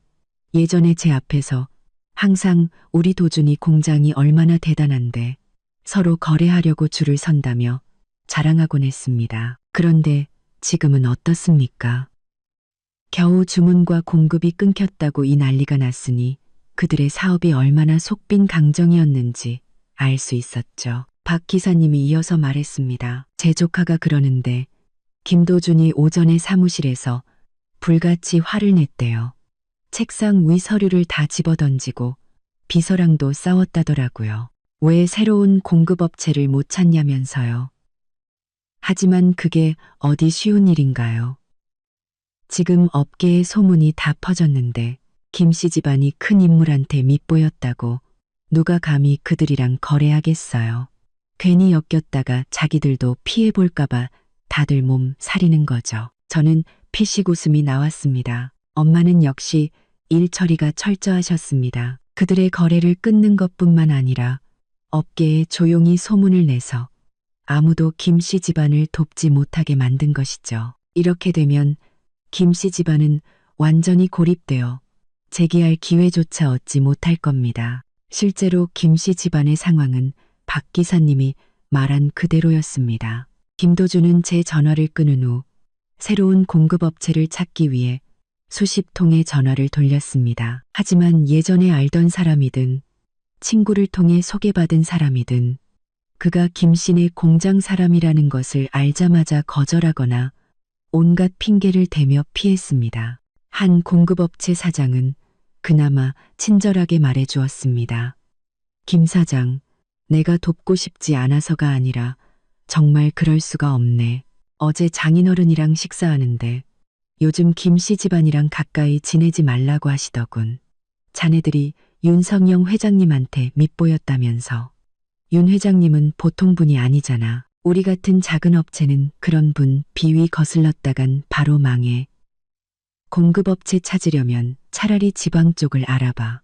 예전에 제 앞에서 항상 우리 도준이 공장이 얼마나 대단한데 서로 거래하려고 줄을 선다며 자랑하곤 했습니다. 그런데 지금은 어떻습니까? 겨우 주문과 공급이 끊겼다고 이 난리가 났으니 그들의 사업이 얼마나 속빈 강정이었는지 알 수 있었죠. 박 기사님이 이어서 말했습니다. 제 조카가 그러는데 김도준이 오전에 사무실에서 불같이 화를 냈대요. 책상 위 서류를 다 집어던지고 비서랑도 싸웠다더라고요. 왜 새로운 공급업체를 못 찾냐면서요. 하지만 그게 어디 쉬운 일인가요? 지금 업계의 소문이 다 퍼졌는데 김씨 집안이 큰 인물한테 밉보였다고 누가 감히 그들이랑 거래하겠어요. 괜히 엮였다가 자기들도 피해볼까봐 다들 몸 사리는 거죠. 저는 피식 웃음이 나왔습니다. 엄마는 역시 일 처리가 철저하셨습니다. 그들의 거래를 끊는 것뿐만 아니라 업계에 조용히 소문을 내서 아무도 김씨 집안을 돕지 못하게 만든 것이죠. 이렇게 되면 김씨 집안은 완전히 고립되어 재기할 기회조차 얻지 못할 겁니다. 실제로 김씨 집안의 상황은 박 기사님이 말한 그대로였습니다. 김도준은 제 전화를 끊은 후 새로운 공급업체를 찾기 위해 수십 통의 전화를 돌렸습니다. 하지만 예전에 알던 사람이든 친구를 통해 소개받은 사람이든 그가 김씨네 공장 사람이라는 것을 알자마자 거절하거나 온갖 핑계를 대며 피했습니다. 한 공급업체 사장은 그나마 친절하게 말해 주었습니다. 김 사장, 내가 돕고 싶지 않아서가 아니라 정말 그럴 수가 없네. 어제 장인어른이랑 식사하는데 요즘 김씨 집안이랑 가까이 지내지 말라고 하시더군. 자네들이 윤성영 회장님한테 밑보였다면서. 윤 회장님은 보통 분이 아니잖아. 우리 같은 작은 업체는 그런 분 비위 거슬렀다간 바로 망해. 공급업체 찾으려면 차라리 지방 쪽을 알아봐.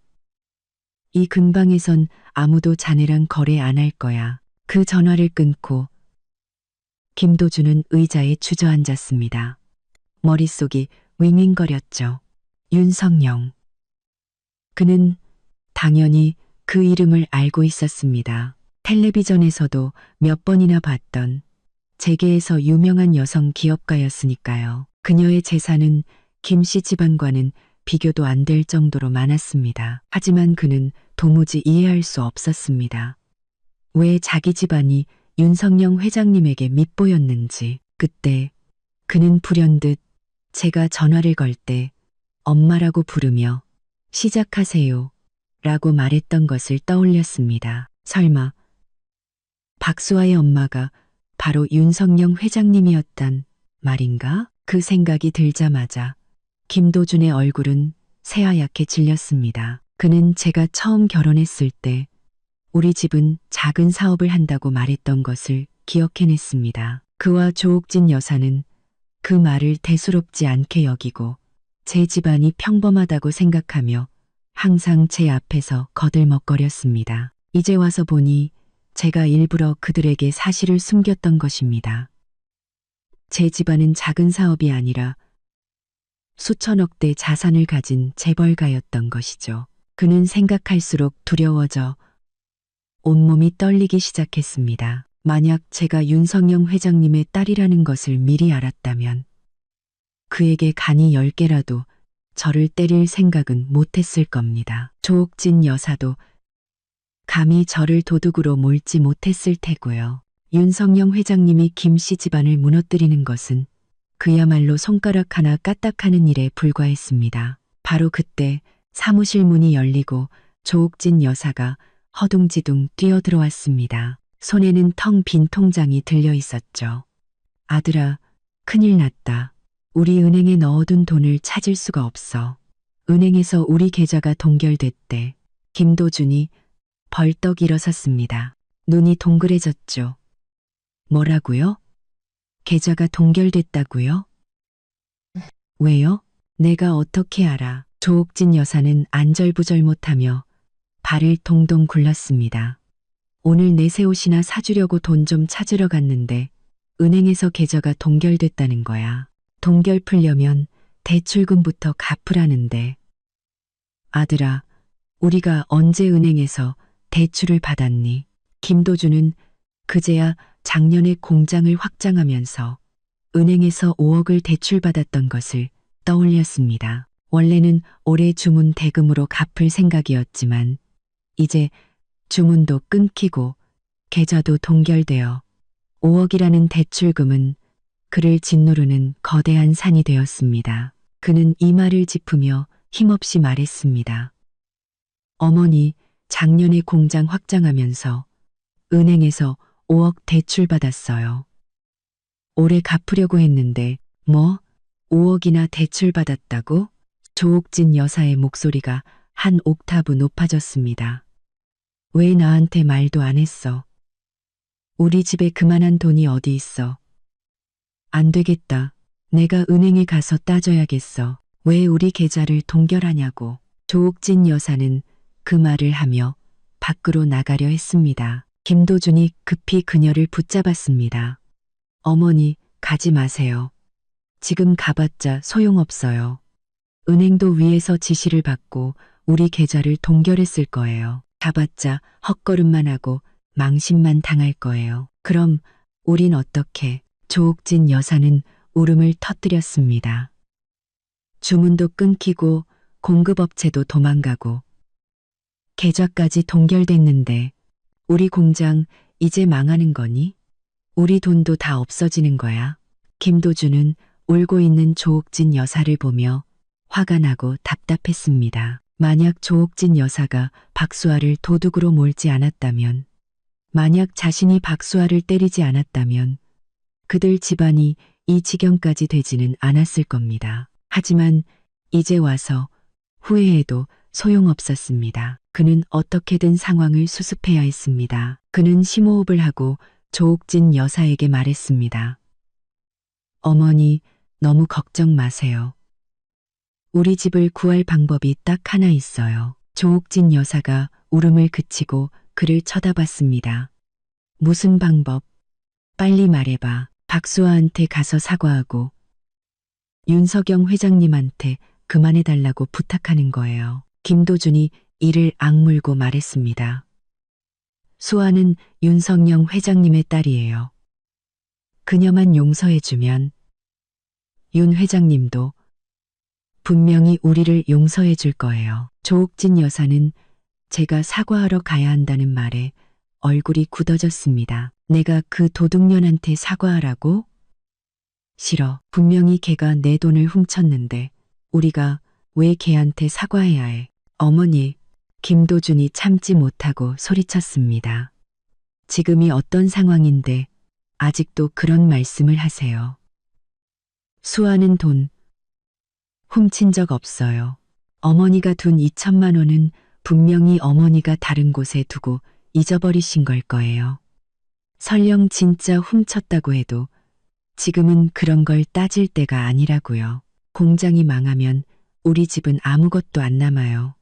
이 근방에선 아무도 자네랑 거래 안 할 거야. 그 전화를 끊고 김도준은 의자에 주저앉았습니다. 머릿속이 윙윙거렸죠. 윤성영. 그는 당연히 그 이름을 알고 있었습니다. 텔레비전에서도 몇 번이나 봤던 재계에서 유명한 여성 기업가였으니까요. 그녀의 재산은 김씨 집안과는 비교도 안 될 정도로 많았습니다. 하지만 그는 도무지 이해할 수 없었습니다. 왜 자기 집안이 윤석영 회장님에게 밑보였는지. 그때 그는 불현듯 제가 전화를 걸 때 엄마라고 부르며 시작하세요 라고 말했던 것을 떠올렸습니다. 설마 박수아의 엄마가 바로 윤석영 회장님이었단 말인가? 그 생각이 들자마자 김도준의 얼굴은 새하얗게 질렸습니다. 그는 제가 처음 결혼했을 때 우리 집은 작은 사업을 한다고 말했던 것을 기억해냈습니다. 그와 조옥진 여사는 그 말을 대수롭지 않게 여기고 제 집안이 평범하다고 생각하며 항상 제 앞에서 거들먹거렸습니다. 이제 와서 보니 제가 일부러 그들에게 사실을 숨겼던 것입니다. 제 집안은 작은 사업이 아니라 수천억대 자산을 가진 재벌가였던 것이죠. 그는 생각할수록 두려워져 온몸이 떨리기 시작했습니다. 만약 제가 윤성영 회장님의 딸이라는 것을 미리 알았다면 그에게 간이 10개라도 저를 때릴 생각은 못했을 겁니다. 조옥진 여사도 감히 저를 도둑으로 몰지 못했을 테고요. 윤성영 회장님이 김씨 집안을 무너뜨리는 것은 그야말로 손가락 하나 까딱하는 일에 불과했습니다. 바로 그때 사무실 문이 열리고 조옥진 여사가 허둥지둥 뛰어들어왔습니다. 손에는 텅 빈 통장이 들려 있었죠. 아들아, 큰일 났다. 우리 은행에 넣어둔 돈을 찾을 수가 없어. 은행에서 우리 계좌가 동결됐대. 김도준이 벌떡 일어섰습니다. 눈이 동그래졌죠. 뭐라고요? 계좌가 동결됐다고요? 왜요? 내가 어떻게 알아? 조옥진 여사는 안절부절 못하며 발을 동동 굴렀습니다. 오늘 내 새 옷이나 사주려고 돈 좀 찾으러 갔는데 은행에서 계좌가 동결됐다는 거야. 동결 풀려면 대출금부터 갚으라는데. 아들아, 우리가 언제 은행에서 대출을 받았니? 김도준은 그제야 작년에 공장을 확장하면서 은행에서 5억을 대출받았던 것을 떠올렸습니다. 원래는 올해 주문 대금으로 갚을 생각이었지만 이제 주문도 끊기고 계좌도 동결되어 5억이라는 대출금은 그를 짓누르는 거대한 산이 되었습니다. 그는 이마를 짚으며 힘없이 말했습니다. 어머니, 작년에 공장 확장하면서 은행에서 5억 대출받았어요. 올해 갚으려고 했는데 뭐 5억이나 대출받았다고? 조옥진 여사의 목소리가 한 옥타브 높아졌습니다. 왜 나한테 말도 안 했어? 우리 집에 그만한 돈이 어디 있어? 안 되겠다. 내가 은행에 가서 따져야겠어. 왜 우리 계좌를 동결하냐고. 조옥진 여사는 그 말을 하며 밖으로 나가려 했습니다. 김도준이 급히 그녀를 붙잡았습니다. 어머니, 가지 마세요. 지금 가봤자 소용없어요. 은행도 위에서 지시를 받고 우리 계좌를 동결했을 거예요. 가봤자 헛걸음만 하고 망신만 당할 거예요. 그럼 우린 어떻게? 조옥진 여사는 울음을 터뜨렸습니다. 주문도 끊기고 공급업체도 도망가고 계좌까지 동결됐는데 우리 공장 이제 망하는 거니? 우리 돈도 다 없어지는 거야. 김도준은 울고 있는 조옥진 여사를 보며 화가 나고 답답했습니다. 만약 조옥진 여사가 박수아를 도둑으로 몰지 않았다면, 만약 자신이 박수아를 때리지 않았다면 그들 집안이 이 지경까지 되지는 않았을 겁니다. 하지만 이제 와서 후회해도 소용없었습니다. 그는 어떻게든 상황을 수습해야 했습니다. 그는 심호흡을 하고 조옥진 여사에게 말했습니다. 어머니, 너무 걱정 마세요. 우리 집을 구할 방법이 딱 하나 있어요. 조옥진 여사가 울음을 그치고 그를 쳐다봤습니다. 무슨 방법? 빨리 말해봐. 박수아한테 가서 사과하고 윤석영 회장님한테 그만해달라고 부탁하는 거예요. 김도준이 이를 악물고 말했습니다. 수아는 윤석영 회장님의 딸이에요. 그녀만 용서해주면 윤 회장님도 분명히 우리를 용서해 줄 거예요. 조옥진 여사는 제가 사과하러 가야 한다는 말에 얼굴이 굳어졌습니다. 내가 그 도둑년한테 사과하라고? 싫어. 분명히 걔가 내 돈을 훔쳤는데 우리가 왜 걔한테 사과해야 해? 어머니, 김도준이 참지 못하고 소리쳤습니다. 지금이 어떤 상황인데 아직도 그런 말씀을 하세요. 수아는 돈 훔친 적 없어요. 어머니가 둔 2천만 원은 분명히 어머니가 다른 곳에 두고 잊어버리신 걸 거예요. 설령 진짜 훔쳤다고 해도 지금은 그런 걸 따질 때가 아니라고요. 공장이 망하면 우리 집은 아무것도 안 남아요.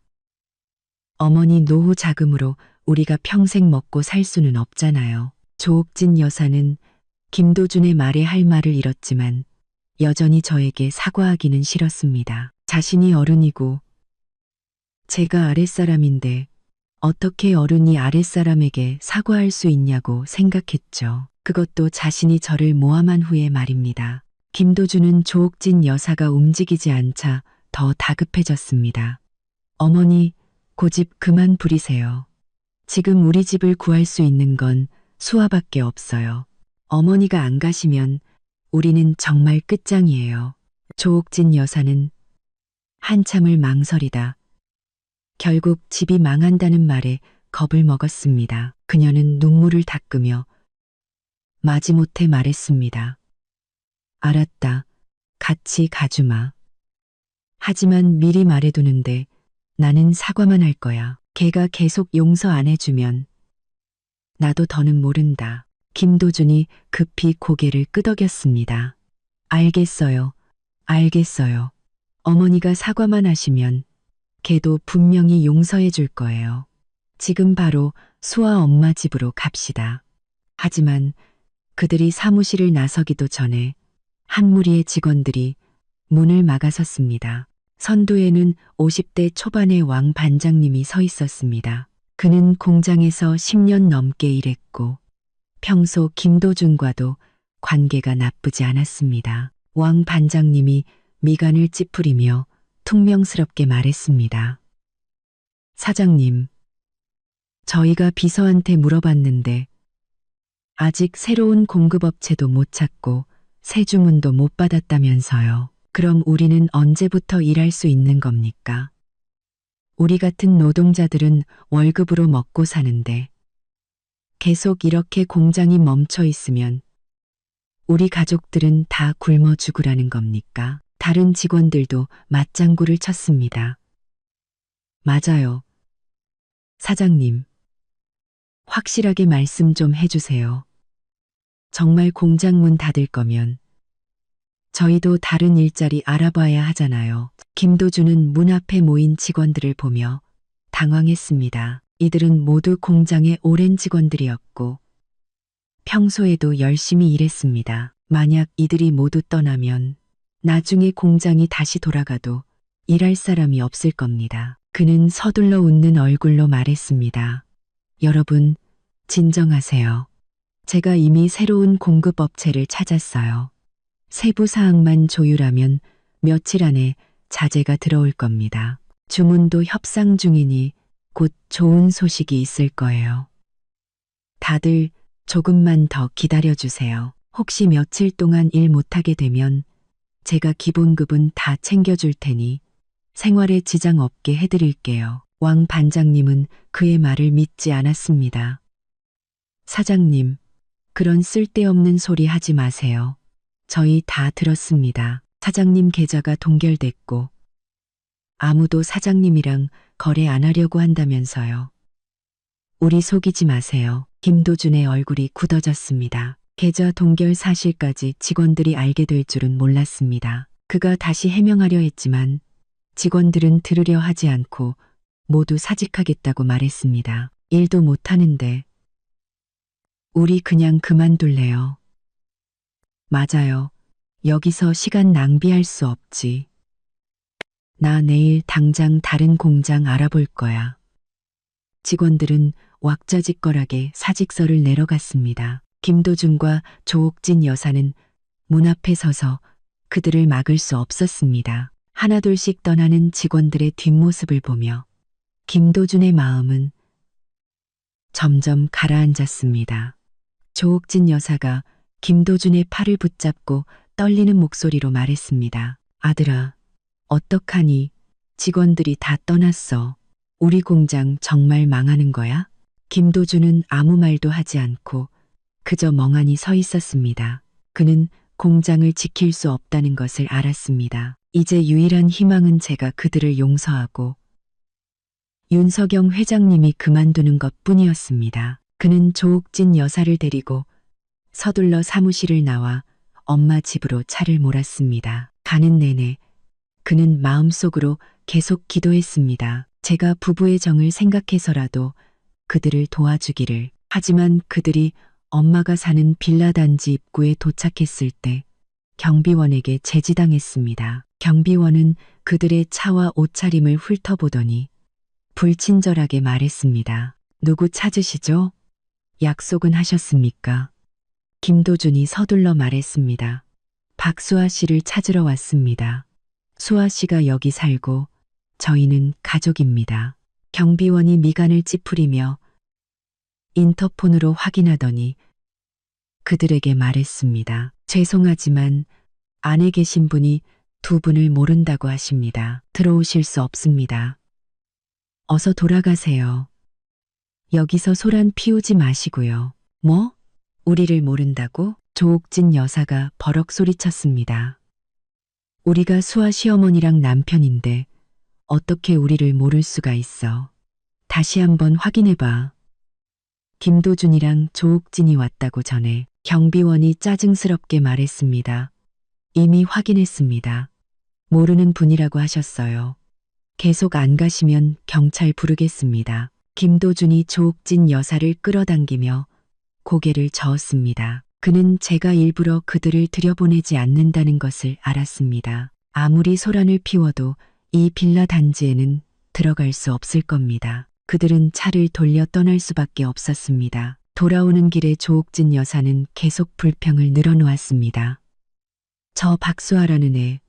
어머니 노후 자금으로 우리가 평생 먹고 살 수는 없잖아요. 조옥진 여사는 김도준의 말에 할 말을 잃었지만 여전히 저에게 사과하기는 싫었습니다. 자신이 어른이고 제가 아랫사람인데 어떻게 어른이 아랫사람에게 사과할 수 있냐고 생각했죠. 그것도 자신이 저를 모함한 후에 말입니다. 김도준은 조옥진 여사가 움직이지 않자 더 다급해졌습니다. 어머니, 고집 그만 부리세요. 지금 우리 집을 구할 수 있는 건 수아밖에 없어요. 어머니가 안 가시면 우리는 정말 끝장이에요. 조옥진 여사는 한참을 망설이다 결국 집이 망한다는 말에 겁을 먹었습니다. 그녀는 눈물을 닦으며 마지못해 말했습니다. 알았다. 같이 가주마. 하지만 미리 말해두는데 나는 사과만 할 거야. 걔가 계속 용서 안 해주면 나도 더는 모른다. 김도준이 급히 고개를 끄덕였습니다. 알겠어요. 알겠어요. 어머니가 사과만 하시면 걔도 분명히 용서해 줄 거예요. 지금 바로 수아 엄마 집으로 갑시다. 하지만 그들이 사무실을 나서기도 전에 한 무리의 직원들이 문을 막아섰습니다. 선두에는 50대 초반의 왕 반장님이 서 있었습니다. 그는 공장에서 10년 넘게 일했고 평소 김도준과도 관계가 나쁘지 않았습니다. 왕 반장님이 미간을 찌푸리며 퉁명스럽게 말했습니다. 사장님, 저희가 비서한테 물어봤는데 아직 새로운 공급업체도 못 찾고 새 주문도 못 받았다면서요. 그럼 우리는 언제부터 일할 수 있는 겁니까? 우리 같은 노동자들은 월급으로 먹고 사는데 계속 이렇게 공장이 멈춰 있으면 우리 가족들은 다 굶어 죽으라는 겁니까? 다른 직원들도 맞장구를 쳤습니다. 맞아요. 사장님, 확실하게 말씀 좀 해주세요. 정말 공장 문 닫을 거면 저희도 다른 일자리 알아봐야 하잖아요. 김도준은 문 앞에 모인 직원들을 보며 당황했습니다. 이들은 모두 공장의 오랜 직원들이었고 평소에도 열심히 일했습니다. 만약 이들이 모두 떠나면 나중에 공장이 다시 돌아가도 일할 사람이 없을 겁니다. 그는 서둘러 웃는 얼굴로 말했습니다. 여러분, 진정하세요. 제가 이미 새로운 공급업체를 찾았어요. 세부 사항만 조율하면 며칠 안에 자재가 들어올 겁니다. 주문도 협상 중이니 곧 좋은 소식이 있을 거예요. 다들 조금만 더 기다려주세요. 혹시 며칠 동안 일 못하게 되면 제가 기본급은 다 챙겨줄 테니 생활에 지장 없게 해드릴게요. 왕 반장님은 그의 말을 믿지 않았습니다. 사장님, 그런 쓸데없는 소리 하지 마세요. 저희 다 들었습니다. 사장님 계좌가 동결됐고 아무도 사장님이랑 거래 안 하려고 한다면서요. 우리 속이지 마세요. 김도준의 얼굴이 굳어졌습니다. 계좌 동결 사실까지 직원들이 알게 될 줄은 몰랐습니다. 그가 다시 해명하려 했지만 직원들은 들으려 하지 않고 모두 사직하겠다고 말했습니다. 일도 못하는데 우리 그냥 그만둘래요. 맞아요. 여기서 시간 낭비할 수 없지. 나 내일 당장 다른 공장 알아볼 거야. 직원들은 왁자지껄하게 사직서를 내려갔습니다. 김도준과 조옥진 여사는 문 앞에 서서 그들을 막을 수 없었습니다. 하나둘씩 떠나는 직원들의 뒷모습을 보며 김도준의 마음은 점점 가라앉았습니다. 조옥진 여사가 김도준의 팔을 붙잡고 떨리는 목소리로 말했습니다. 아들아, 어떡하니? 직원들이 다 떠났어. 우리 공장 정말 망하는 거야? 김도준은 아무 말도 하지 않고 그저 멍하니 서 있었습니다. 그는 공장을 지킬 수 없다는 것을 알았습니다. 이제 유일한 희망은 제가 그들을 용서하고 윤석영 회장님이 그만두는 것뿐이었습니다. 그는 조옥진 여사를 데리고 서둘러 사무실을 나와 엄마 집으로 차를 몰았습니다. 가는 내내 그는 마음속으로 계속 기도했습니다. 제가 부부의 정을 생각해서라도 그들을 도와주기를. 하지만 그들이 엄마가 사는 빌라 단지 입구에 도착했을 때 경비원에게 제지당했습니다. 경비원은 그들의 차와 옷차림을 훑어보더니 불친절하게 말했습니다. 누구 찾으시죠? 약속은 하셨습니까? 김도준이 서둘러 말했습니다. 박수아 씨를 찾으러 왔습니다. 수아 씨가 여기 살고 저희는 가족입니다. 경비원이 미간을 찌푸리며 인터폰으로 확인하더니 그들에게 말했습니다. 죄송하지만 안에 계신 분이 두 분을 모른다고 하십니다. 들어오실 수 없습니다. 어서 돌아가세요. 여기서 소란 피우지 마시고요. 뭐? 우리를 모른다고? 조옥진 여사가 버럭 소리쳤습니다. 우리가 수아 시어머니랑 남편인데 어떻게 우리를 모를 수가 있어. 다시 한번 확인해봐. 김도준이랑 조옥진이 왔다고 전해 경비원이 짜증스럽게 말했습니다. 이미 확인했습니다. 모르는 분이라고 하셨어요. 계속 안 가시면 경찰 부르겠습니다. 김도준이 조옥진 여사를 끌어당기며 고개를 저었습니다. 그는 제가 일부러 그들을 들여보내지 않는다는 것을 알았습니다. 아무리 소란을 피워도 이 빌라 단지에는 들어갈 수 없을 겁니다. 그들은 차를 돌려 떠날 수밖에 없었습니다. 돌아오는 길에 조옥진 여사는 계속 불평을 늘어놓았습니다. 저 박수아라는 애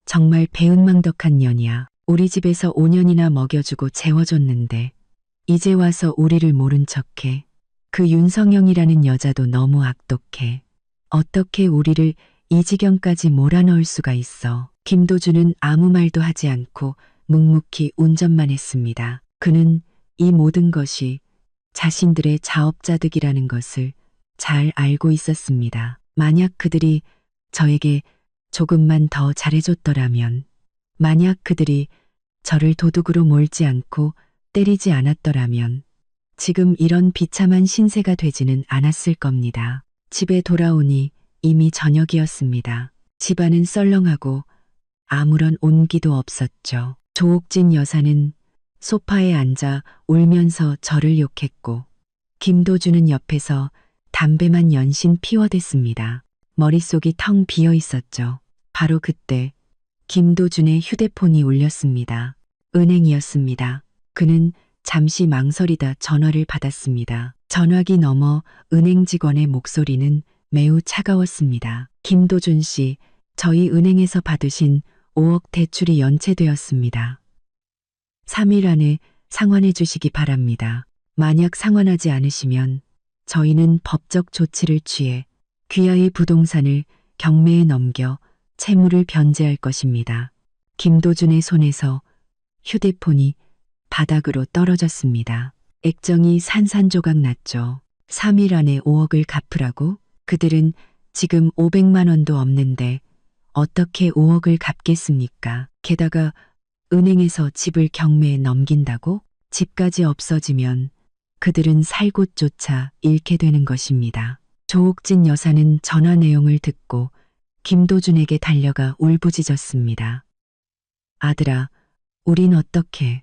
정말 배은망덕한 년이야. 우리 집에서 5년이나 먹여주고 재워줬는데 이제 와서 우리를 모른 척해. 그 윤성영이라는 여자도 너무 악독해. 어떻게 우리를 이 지경까지 몰아넣을 수가 있어. 김도준은 아무 말도 하지 않고 묵묵히 운전만 했습니다. 그는 이 모든 것이 자신들의 자업자득이라는 것을 잘 알고 있었습니다. 만약 그들이 저에게 조금만 더 잘해줬더라면, 만약 그들이 저를 도둑으로 몰지 않고 때리지 않았더라면 지금 이런 비참한 신세가 되지는 않았을 겁니다. 집에 돌아오니 이미 저녁이었습니다. 집안은 썰렁하고 아무런 온기도 없었죠. 조옥진 여사는 소파에 앉아 울면서 저를 욕했고 김도준은 옆에서 담배만 연신 피워댔습니다. 머릿속이 텅 비어 있었죠. 바로 그때 김도준의 휴대폰이 울렸습니다. 은행이었습니다. 그는 잠시 망설이다 전화를 받았습니다. 전화기 너머 은행 직원의 목소리는 매우 차가웠습니다. 김도준 씨, 저희 은행에서 받으신 5억 대출이 연체되었습니다. 3일 안에 상환해 주시기 바랍니다. 만약 상환하지 않으시면 저희는 법적 조치를 취해 귀하의 부동산을 경매에 넘겨 채무를 변제할 것입니다. 김도준의 손에서 휴대폰이 바닥으로 떨어졌습니다. 액정이 산산조각 났죠. 3일 안에 5억을 갚으라고? 그들은 지금 500만 원도 없는데 어떻게 5억을 갚겠습니까? 게다가 은행에서 집을 경매에 넘긴다고? 집까지 없어지면 그들은 살 곳조차 잃게 되는 것입니다. 조옥진 여사는 전화 내용을 듣고 김도준에게 달려가 울부짖었습니다. 아들아, 우린 어떻게?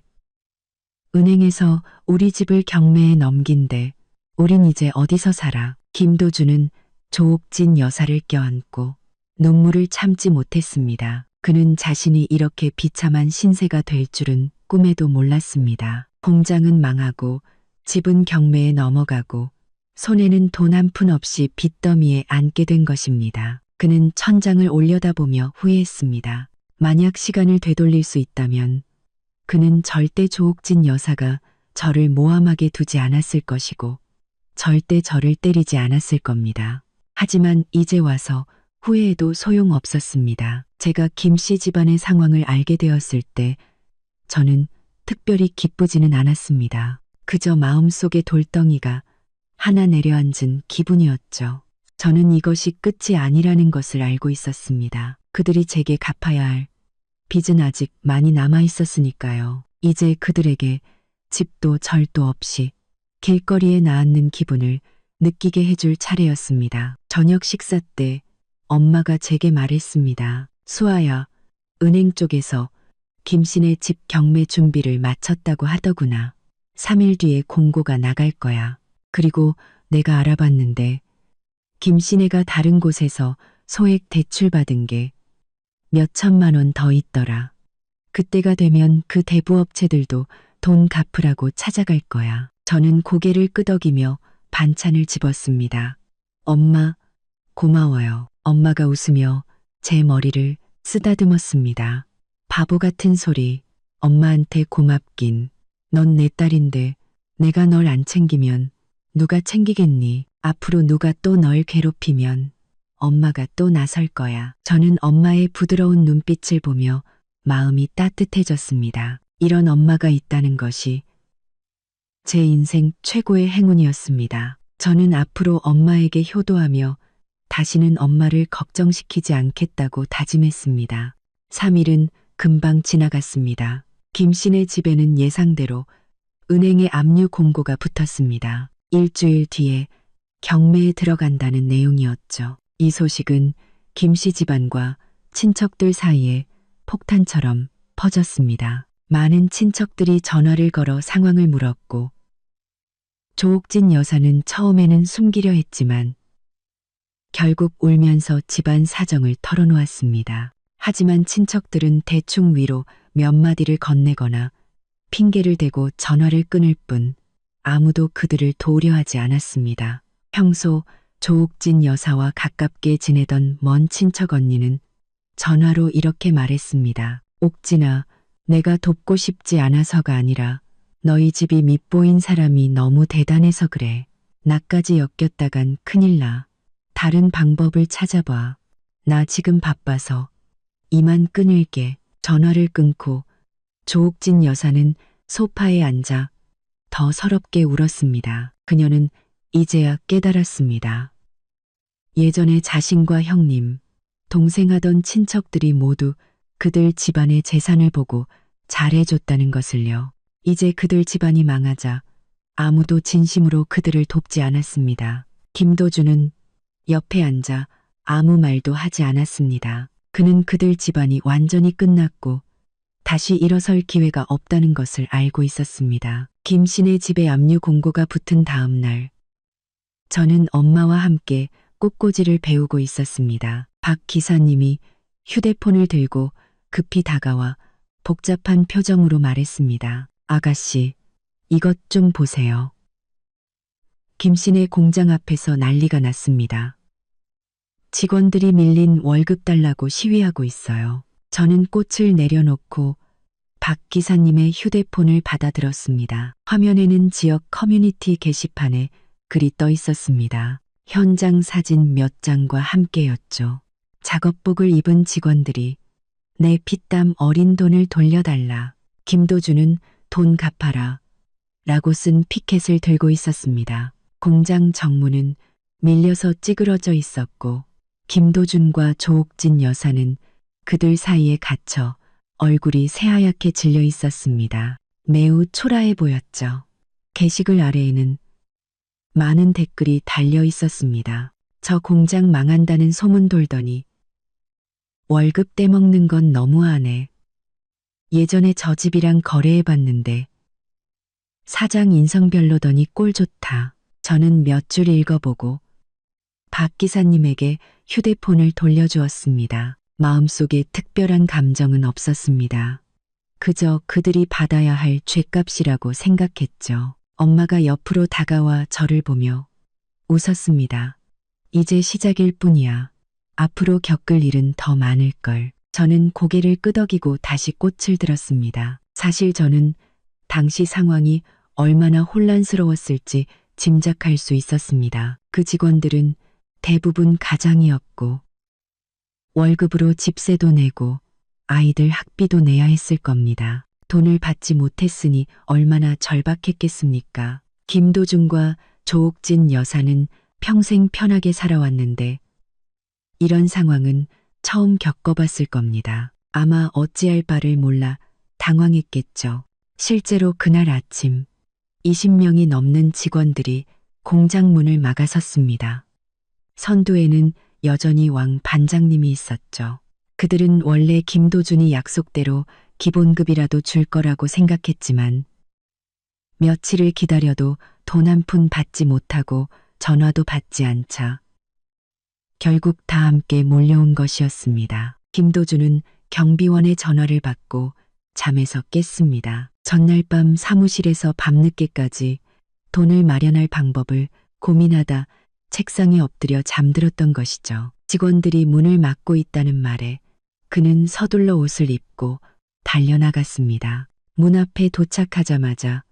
은행에서 우리 집을 경매에 넘긴대. 우린 이제 어디서 살아? 김도준은 조옥진 여사를 껴안고 눈물을 참지 못했습니다. 그는 자신이 이렇게 비참한 신세가 될 줄은 꿈에도 몰랐습니다. 공장은 망하고 집은 경매에 넘어가고 손에는 돈 한 푼 없이 빚더미에 앉게 된 것입니다. 그는 천장을 올려다보며 후회했습니다. 만약 시간을 되돌릴 수 있다면 그는 절대 조옥진 여사가 저를 모함하게 두지 않았을 것이고 절대 저를 때리지 않았을 겁니다. 하지만 이제 와서 후회해도 소용없었습니다. 제가 김씨 집안의 상황을 알게 되었을 때 저는 특별히 기쁘지는 않았습니다. 그저 마음속에 돌덩이가 하나 내려앉은 기분이었죠. 저는 이것이 끝이 아니라는 것을 알고 있었습니다. 그들이 제게 갚아야 할 빚은 아직 많이 남아 있었으니까요. 이제 그들에게 집도 절도 없이 길거리에 나앉는 기분을 느끼게 해줄 차례였습니다. 저녁 식사 때 엄마가 제게 말했습니다. 수아야, 은행 쪽에서 김씨네 집 경매 준비를 마쳤다고 하더구나. 3일 뒤에 공고가 나갈 거야. 그리고 내가 알아봤는데 김씨네가 다른 곳에서 소액 대출 받은 게 몇 천만 원 더 있더라. 그때가 되면 그 대부업체들도 돈 갚으라고 찾아갈 거야. 저는 고개를 끄덕이며 반찬을 집었습니다. 엄마, 고마워요. 엄마가 웃으며 제 머리를 쓰다듬었습니다. 바보 같은 소리. 엄마한테 고맙긴. 넌 내 딸인데 내가 널 안 챙기면 누가 챙기겠니? 앞으로 누가 또 널 괴롭히면 엄마가 또 나설 거야. 저는 엄마의 부드러운 눈빛을 보며 마음이 따뜻해졌습니다. 이런 엄마가 있다는 것이 제 인생 최고의 행운이었습니다. 저는 앞으로 엄마에게 효도하며 다시는 엄마를 걱정시키지 않겠다고 다짐했습니다. 3일은 금방 지나갔습니다. 김씨네 집에는 예상대로 은행에 압류 공고가 붙었습니다. 일주일 뒤에 경매에 들어간다는 내용이었죠. 이 소식은 김씨 집안과 친척들 사이에 폭탄처럼 퍼졌습니다. 많은 친척들이 전화를 걸어 상황을 물었고 조옥진 여사는 처음에는 숨기려 했지만 결국 울면서 집안 사정을 털어놓았습니다. 하지만 친척들은 대충 위로 몇 마디를 건네거나 핑계를 대고 전화를 끊을 뿐 아무도 그들을 도우려 하지 않았습니다. 평소 조옥진 여사와 가깝게 지내던 먼 친척 언니는 전화로 이렇게 말했습니다. 옥진아, 내가 돕고 싶지 않아서가 아니라 너희 집이 밉보인 사람이 너무 대단해서 그래. 나까지 엮였다간 큰일 나. 다른 방법을 찾아봐. 나 지금 바빠서 이만 끊을게. 전화를 끊고 조옥진 여사는 소파에 앉아 더 서럽게 울었습니다. 그녀는 이제야 깨달았습니다. 예전에 자신과 형님, 동생하던 친척들이 모두 그들 집안의 재산을 보고 잘해줬다는 것을요. 이제 그들 집안이 망하자 아무도 진심으로 그들을 돕지 않았습니다. 김도준은 옆에 앉아 아무 말도 하지 않았습니다. 그는 그들 집안이 완전히 끝났고 다시 일어설 기회가 없다는 것을 알고 있었습니다. 김씨네 집에 압류 공고가 붙은 다음 날, 저는 엄마와 함께 꽃꽂이를 배우고 있었습니다. 박 기사님이 휴대폰을 들고 급히 다가와 복잡한 표정으로 말했습니다. 아가씨, 이것 좀 보세요. 김 씨네 공장 앞에서 난리가 났습니다. 직원들이 밀린 월급 달라고 시위하고 있어요. 저는 꽃을 내려놓고 박 기사님의 휴대폰을 받아들었습니다. 화면에는 지역 커뮤니티 게시판에 글이 떠 있었습니다. 현장 사진 몇 장과 함께였죠. 작업복을 입은 직원들이 내 피땀 어린 돈을 돌려달라. 김도준은 돈 갚아라. 라고 쓴 피켓을 들고 있었습니다. 공장 정문은 밀려서 찌그러져 있었고 김도준과 조옥진 여사는 그들 사이에 갇혀 얼굴이 새하얗게 질려 있었습니다. 매우 초라해 보였죠. 게시글 아래에는 많은 댓글이 달려 있었습니다. 저 공장 망한다는 소문 돌더니 월급 떼먹는 건 너무하네. 예전에 저 집이랑 거래해봤는데 사장 인성 별로더니 꼴 좋다. 저는 몇 줄 읽어보고 박 기사님에게 휴대폰을 돌려주었습니다. 마음속에 특별한 감정은 없었습니다. 그저 그들이 받아야 할 죗값이라고 생각했죠. 엄마가 옆으로 다가와 저를 보며 웃었습니다. 이제 시작일 뿐이야. 앞으로 겪을 일은 더 많을걸. 저는 고개를 끄덕이고 다시 꽃을 들었습니다. 사실 저는 당시 상황이 얼마나 혼란스러웠을지 짐작할 수 있었습니다. 그 직원들은 대부분 가장이었고 월급으로 집세도 내고 아이들 학비도 내야 했을 겁니다. 돈을 받지 못했으니 얼마나 절박했겠습니까? 김도준과 조옥진 여사는 평생 편하게 살아왔는데 이런 상황은 처음 겪어봤을 겁니다. 아마 어찌할 바를 몰라 당황했겠죠. 실제로 그날 아침 20명이 넘는 직원들이 공장 문을 막아섰습니다. 선두에는 여전히 왕 반장님이 있었죠. 그들은 원래 김도준이 약속대로 기본급이라도 줄 거라고 생각했지만 며칠을 기다려도 돈 한 푼 받지 못하고 전화도 받지 않자 결국 다 함께 몰려온 것이었습니다. 김도준은 경비원의 전화를 받고 잠에서 깼습니다. 전날 밤 사무실에서 밤늦게까지 돈을 마련할 방법을 고민하다 책상에 엎드려 잠들었던 것이죠. 직원들이 문을 막고 있다는 말에 그는 서둘러 옷을 입고 달려나갔습니다. 문 앞에 도착하자마자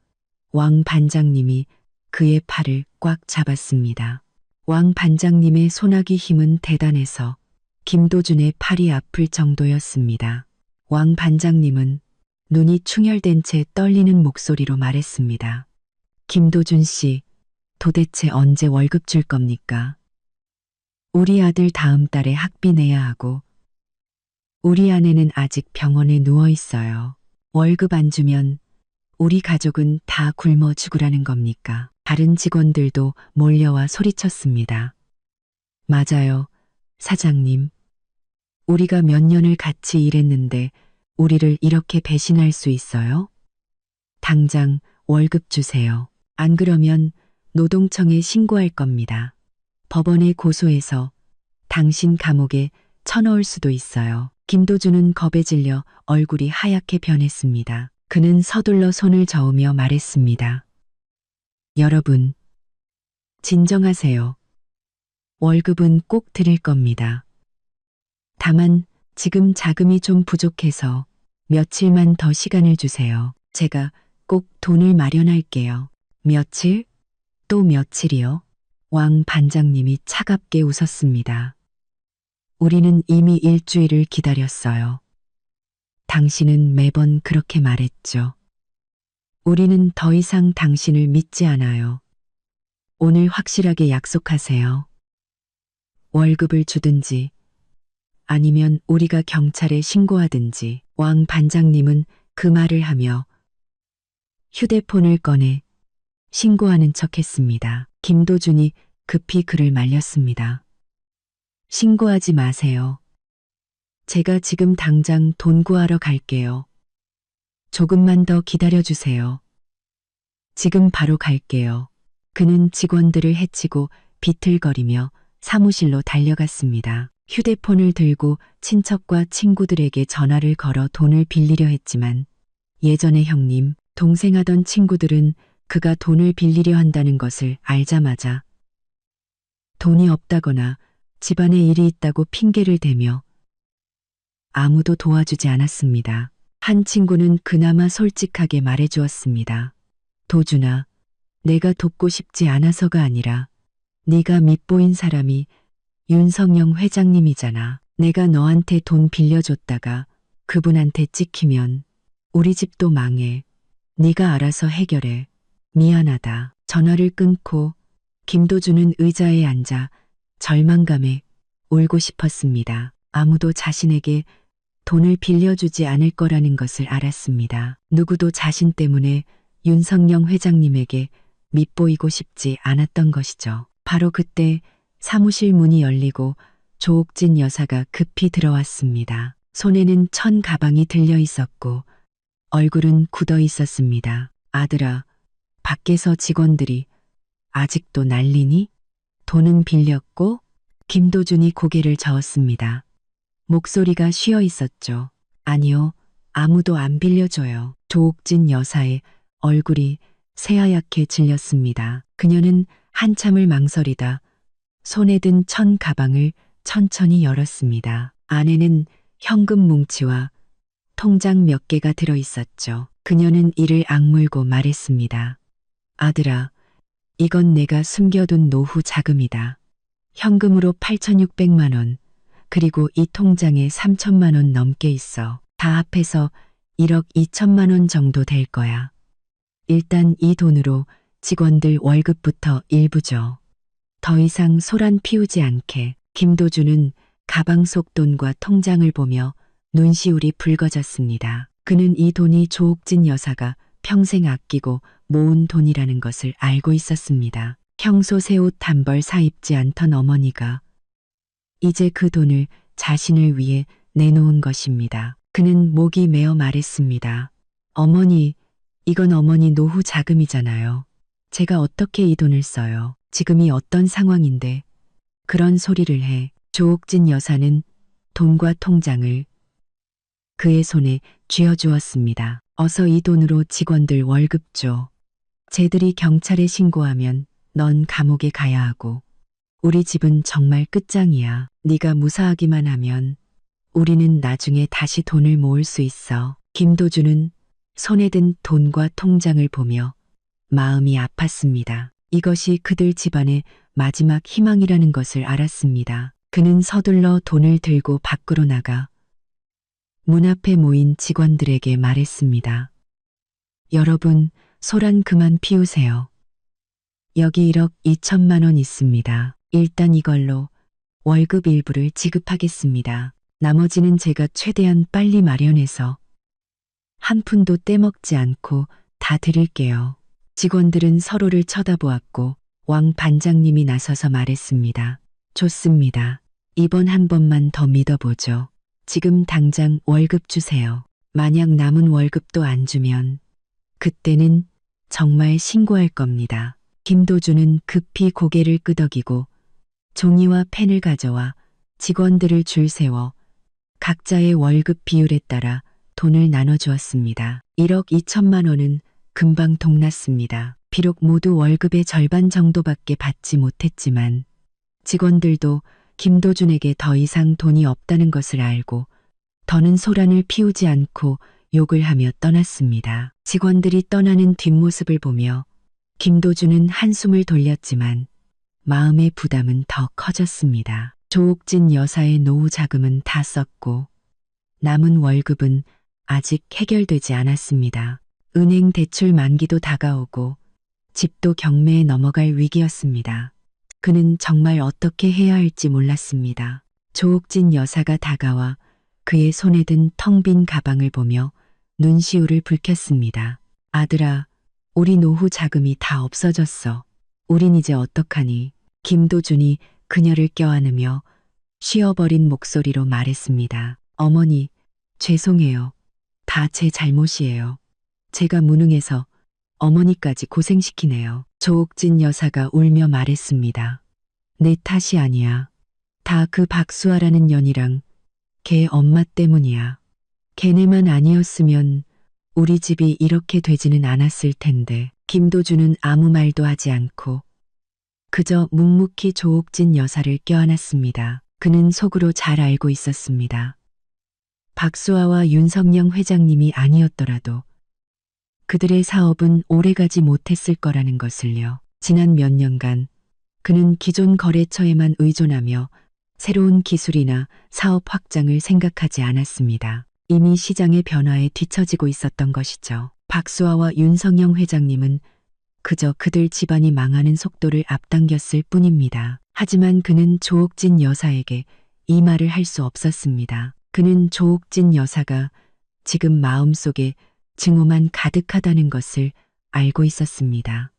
왕 반장님이 그의 팔을 꽉 잡았습니다. 왕 반장님의 손아귀 힘은 대단해서 김도준의 팔이 아플 정도였습니다. 왕 반장님은 눈이 충혈된 채 떨리는 목소리로 말했습니다. 김도준 씨, 도대체 언제 월급 줄 겁니까? 우리 아들 다음 달에 학비 내야 하고 우리 아내는 아직 병원에 누워 있어요. 월급 안 주면 우리 가족은 다 굶어 죽으라는 겁니까? 다른 직원들도 몰려와 소리쳤습니다. 맞아요, 사장님. 우리가 몇 년을 같이 일했는데 우리를 이렇게 배신할 수 있어요? 당장 월급 주세요. 안 그러면 노동청에 신고할 겁니다. 법원에 고소해서 당신 감옥에 쳐넣을 수도 있어요. 김도준은 겁에 질려 얼굴이 하얗게 변했습니다. 그는 서둘러 손을 저으며 말했습니다. 여러분, 진정하세요. 월급은 꼭 드릴 겁니다. 다만 지금 자금이 좀 부족해서 며칠만 더 시간을 주세요. 제가 꼭 돈을 마련할게요. 며칠? 또 며칠이요? 왕 반장님이 차갑게 웃었습니다. 우리는 이미 일주일을 기다렸어요. 당신은 매번 그렇게 말했죠. 우리는 더 이상 당신을 믿지 않아요. 오늘 확실하게 약속하세요. 월급을 주든지 아니면 우리가 경찰에 신고하든지. 왕 반장님은 그 말을 하며 휴대폰을 꺼내 신고하는 척했습니다. 김도준이 급히 그를 말렸습니다. 신고하지 마세요. 제가 지금 당장 돈 구하러 갈게요. 조금만 더 기다려주세요. 지금 바로 갈게요. 그는 직원들을 해치고 비틀거리며 사무실로 달려갔습니다. 휴대폰을 들고 친척과 친구들에게 전화를 걸어 돈을 빌리려 했지만 예전에 형님, 동생 하던 친구들은 그가 돈을 빌리려 한다는 것을 알자마자 돈이 없다거나 집안에 일이 있다고 핑계를 대며 아무도 도와주지 않았습니다. 한 친구는 그나마 솔직하게 말해주었습니다. 도준아, 내가 돕고 싶지 않아서가 아니라 네가 밑보인 사람이 윤석영 회장님이잖아. 내가 너한테 돈 빌려줬다가 그분한테 찍히면 우리 집도 망해. 네가 알아서 해결해. 미안하다. 전화를 끊고 김도준은 의자에 앉아 절망감에 울고 싶었습니다. 아무도 자신에게 돈을 빌려주지 않을 거라는 것을 알았습니다. 누구도 자신 때문에 윤석영 회장님에게 밉보이고 싶지 않았던 것이죠. 바로 그때 사무실 문이 열리고 조옥진 여사가 급히 들어왔습니다. 손에는 천 가방이 들려 있었고 얼굴은 굳어 있었습니다. 아들아, 밖에서 직원들이 아직도 난리니? 돈은 빌렸고? 김도준이 고개를 저었습니다. 목소리가 쉬어 있었죠. 아니요, 아무도 안 빌려줘요. 조옥진 여사의 얼굴이 새하얗게 질렸습니다. 그녀는 한참을 망설이다 손에 든 천 가방을 천천히 열었습니다. 안에는 현금 뭉치와 통장 몇 개가 들어 있었죠. 그녀는 이를 악물고 말했습니다. 아들아, 이건 내가 숨겨둔 노후 자금이다. 현금으로 8,600만 원, 그리고 이 통장에 3천만 원 넘게 있어. 다 합해서 1억 2천만 원 정도 될 거야. 일단 이 돈으로 직원들 월급부터 일부 줘. 더 이상 소란 피우지 않게. 김도준은 가방 속 돈과 통장을 보며 눈시울이 붉어졌습니다. 그는 이 돈이 조옥진 여사가 평생 아끼고 모은 돈이라는 것을 알고 있었습니다. 평소 새 옷 한 벌 사입지 않던 어머니가 이제 그 돈을 자신을 위해 내놓은 것입니다. 그는 목이 메어 말했습니다. 어머니, 이건 어머니 노후 자금이잖아요. 제가 어떻게 이 돈을 써요? 지금이 어떤 상황인데 그런 소리를 해. 조옥진 여사는 돈과 통장을 그의 손에 쥐어주었습니다. 어서 이 돈으로 직원들 월급 줘. 쟤들이 경찰에 신고하면 넌 감옥에 가야 하고 우리 집은 정말 끝장이야. 네가 무사하기만 하면 우리는 나중에 다시 돈을 모을 수 있어. 김도준은 손에 든 돈과 통장을 보며 마음이 아팠습니다. 이것이 그들 집안의 마지막 희망이라는 것을 알았습니다. 그는 서둘러 돈을 들고 밖으로 나가 문 앞에 모인 직원들에게 말했습니다. 여러분, 소란 그만 피우세요. 여기 1억 2천만 원 있습니다. 일단 이걸로 월급 일부를 지급하겠습니다. 나머지는 제가 최대한 빨리 마련해서 한 푼도 떼먹지 않고 다 드릴게요. 직원들은 서로를 쳐다보았고 왕 반장님이 나서서 말했습니다. 좋습니다. 이번 한 번만 더 믿어보죠. 지금 당장 월급 주세요. 만약 남은 월급도 안 주면 그때는 정말 신고할 겁니다. 김도준은 급히 고개를 끄덕이고 종이와 펜을 가져와 직원들을 줄 세워 각자의 월급 비율에 따라 돈을 나눠주었습니다. 1억 2천만 원은 금방 동났습니다. 비록 모두 월급의 절반 정도밖에 받지 못했지만 직원들도 김도준에게 더 이상 돈이 없다는 것을 알고 더는 소란을 피우지 않고 욕을 하며 떠났습니다. 직원들이 떠나는 뒷모습을 보며 김도준은 한숨을 돌렸지만 마음의 부담은 더 커졌습니다. 조옥진 여사의 노후 자금은 다 썼고 남은 월급은 아직 해결되지 않았습니다. 은행 대출 만기도 다가오고 집도 경매에 넘어갈 위기였습니다. 그는 정말 어떻게 해야 할지 몰랐습니다. 조옥진 여사가 다가와 그의 손에 든 텅 빈 가방을 보며 눈시울을 붉혔습니다. 아들아, 우리 노후 자금이 다 없어졌어. 우린 이제 어떡하니? 김도준이 그녀를 껴안으며 쉬어버린 목소리로 말했습니다. 어머니, 죄송해요. 다 제 잘못이에요. 제가 무능해서 어머니까지 고생시키네요. 조옥진 여사가 울며 말했습니다. 내 탓이 아니야. 다 그 박수아라는 년이랑 걔 엄마 때문이야. 걔네만 아니었으면 우리 집이 이렇게 되지는 않았을 텐데. 김도준은 아무 말도 하지 않고 그저 묵묵히 조옥진 여사를 껴안았습니다. 그는 속으로 잘 알고 있었습니다. 박수아와 윤석영 회장님이 아니었더라도 그들의 사업은 오래가지 못했을 거라는 것을요. 지난 몇 년간 그는 기존 거래처에만 의존하며 새로운 기술이나 사업 확장을 생각하지 않았습니다. 이미 시장의 변화에 뒤처지고 있었던 것이죠. 박수아와 윤석영 회장님은 그저 그들 집안이 망하는 속도를 앞당겼을 뿐입니다. 하지만 그는 조옥진 여사에게 이 말을 할 수 없었습니다. 그는 조옥진 여사가 지금 마음속에 증오만 가득하다는 것을 알고 있었습니다.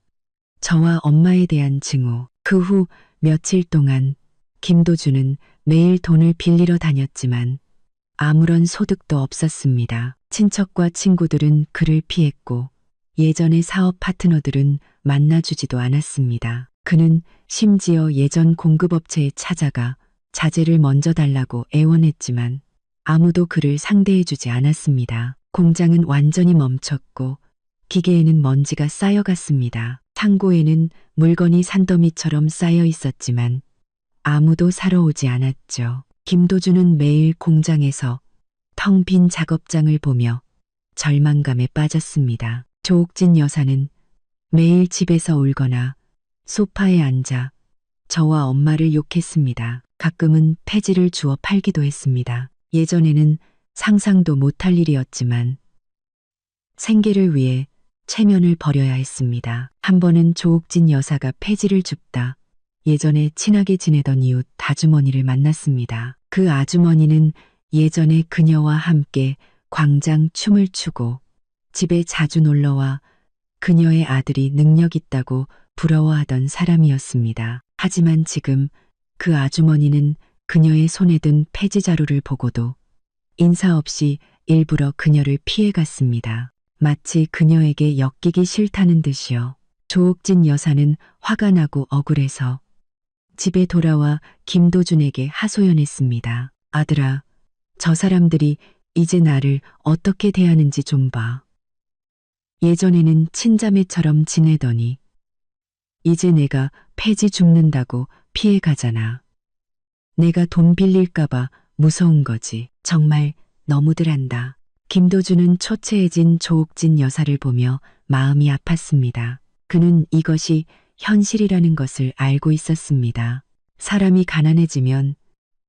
저와 엄마에 대한 증오. 그 후 며칠 동안 김도준은 매일 돈을 빌리러 다녔지만 아무런 소득도 없었습니다. 친척과 친구들은 그를 피했고 예전의 사업 파트너들은 만나주지도 않았습니다. 그는 심지어 예전 공급업체에 찾아가 자재를 먼저 달라고 애원했지만 아무도 그를 상대해주지 않았습니다. 공장은 완전히 멈췄고 기계에는 먼지가 쌓여갔습니다. 창고에는 물건이 산더미처럼 쌓여 있었지만 아무도 사러 오지 않았죠. 김도준은 매일 공장에서 텅 빈 작업장을 보며 절망감에 빠졌습니다. 조옥진 여사는 매일 집에서 울거나 소파에 앉아 저와 엄마를 욕했습니다. 가끔은 폐지를 주워 팔기도 했습니다. 예전에는 상상도 못할 일이었지만 생계를 위해 체면을 버려야 했습니다. 한 번은 조옥진 여사가 폐지를 줍다 예전에 친하게 지내던 이웃 아주머니를 만났습니다. 그 아주머니는 예전에 그녀와 함께 광장 춤을 추고 집에 자주 놀러와 그녀의 아들이 능력 있다고 부러워하던 사람이었습니다. 하지만 지금 그 아주머니는 그녀의 손에 든 폐지 자루를 보고도 인사 없이 일부러 그녀를 피해갔습니다. 마치 그녀에게 엮이기 싫다는 듯이요. 조옥진 여사는 화가 나고 억울해서 집에 돌아와 김도준에게 하소연했습니다. 아들아, 저 사람들이 이제 나를 어떻게 대하는지 좀 봐. 예전에는 친자매처럼 지내더니 이제 내가 폐지 줍는다고 피해가잖아. 내가 돈 빌릴까봐 무서운 거지. 정말 너무들 한다. 김도준은 초췌해진 조옥진 여사를 보며 마음이 아팠습니다. 그는 이것이 현실이라는 것을 알고 있었습니다. 사람이 가난해지면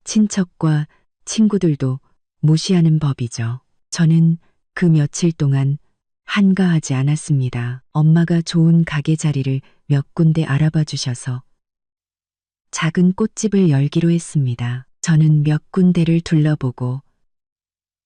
친척과 친구들도 무시하는 법이죠. 저는 그 며칠 동안 한가하지 않았습니다. 엄마가 좋은 가게 자리를 몇 군데 알아봐 주셔서 작은 꽃집을 열기로 했습니다. 저는 몇 군데를 둘러보고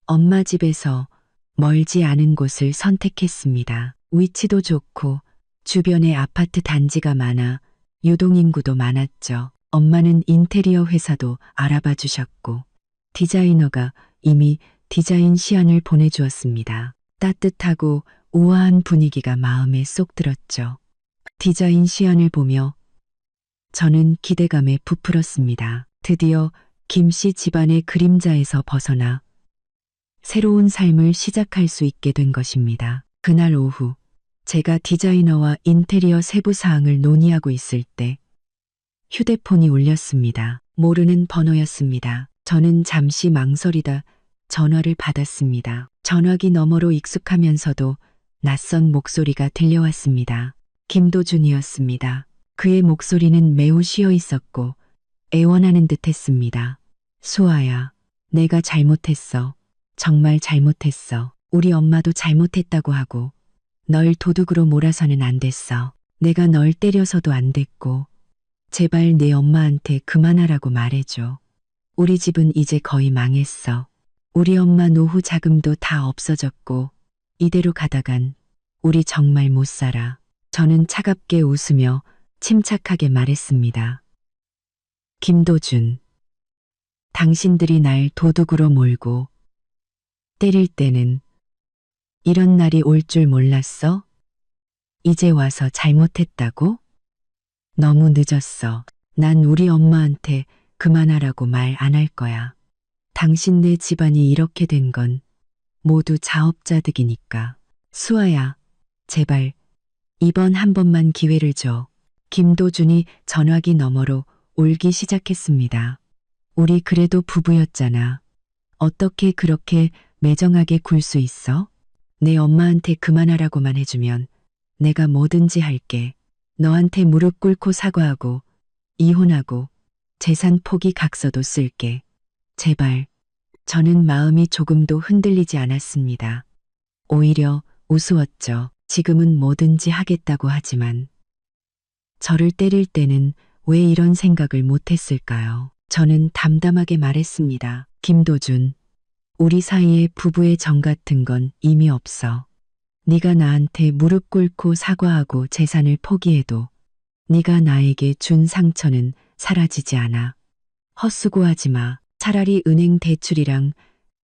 엄마 집에서 멀지 않은 곳을 선택했습니다. 위치도 좋고 주변에 아파트 단지가 많아 유동인구도 많았죠. 엄마는 인테리어 회사도 알아봐 주셨고 디자이너가 이미 디자인 시안을 보내주었습니다. 따뜻하고 우아한 분위기가 마음에 쏙 들었죠. 디자인 시안을 보며 저는 기대감에 부풀었습니다. 드디어 김 씨 집안의 그림자에서 벗어나 새로운 삶을 시작할 수 있게 된 것입니다. 그날 오후 제가 디자이너와 인테리어 세부 사항을 논의하고 있을 때 휴대폰이 울렸습니다. 모르는 번호였습니다. 저는 잠시 망설이다 전화를 받았습니다. 전화기 너머로 익숙하면서도 낯선 목소리가 들려왔습니다. 김도준이었습니다. 그의 목소리는 매우 쉬어 있었고 애원하는 듯 했습니다. 수아야, 내가 잘못했어. 정말 잘못했어. 우리 엄마도 잘못했다고 하고 널 도둑으로 몰아서는 안 됐어. 내가 널 때려서도 안 됐고 제발 내 엄마한테 그만하라고 말해줘. 우리 집은 이제 거의 망했어. 우리 엄마 노후 자금도 다 없어졌고 이대로 가다간 우리 정말 못 살아. 저는 차갑게 웃으며 침착하게 말했습니다. 김도준, 당신들이 날 도둑으로 몰고 때릴 때는 이런 날이 올 줄 몰랐어? 이제 와서 잘못했다고? 너무 늦었어. 난 우리 엄마한테 그만하라고 말 안 할 거야. 당신네 집안이 이렇게 된 건 모두 자업자득이니까. 수아야, 제발 이번 한 번만 기회를 줘. 김도준이 전화기 너머로 울기 시작했습니다. 우리 그래도 부부였잖아. 어떻게 그렇게 매정하게 굴 수 있어? 내 엄마한테 그만하라고만 해주면 내가 뭐든지 할게. 너한테 무릎 꿇고 사과하고 이혼하고 재산 포기 각서도 쓸게. 제발. 저는 마음이 조금도 흔들리지 않았습니다. 오히려 우스웠죠. 지금은 뭐든지 하겠다고 하지만 저를 때릴 때는 왜 이런 생각을 못했을까요? 저는 담담하게 말했습니다. 김도준, 우리 사이에 부부의 정 같은 건 이미 없어. 네가 나한테 무릎 꿇고 사과하고 재산을 포기해도 네가 나에게 준 상처는 사라지지 않아. 헛수고하지 마. 차라리 은행 대출이랑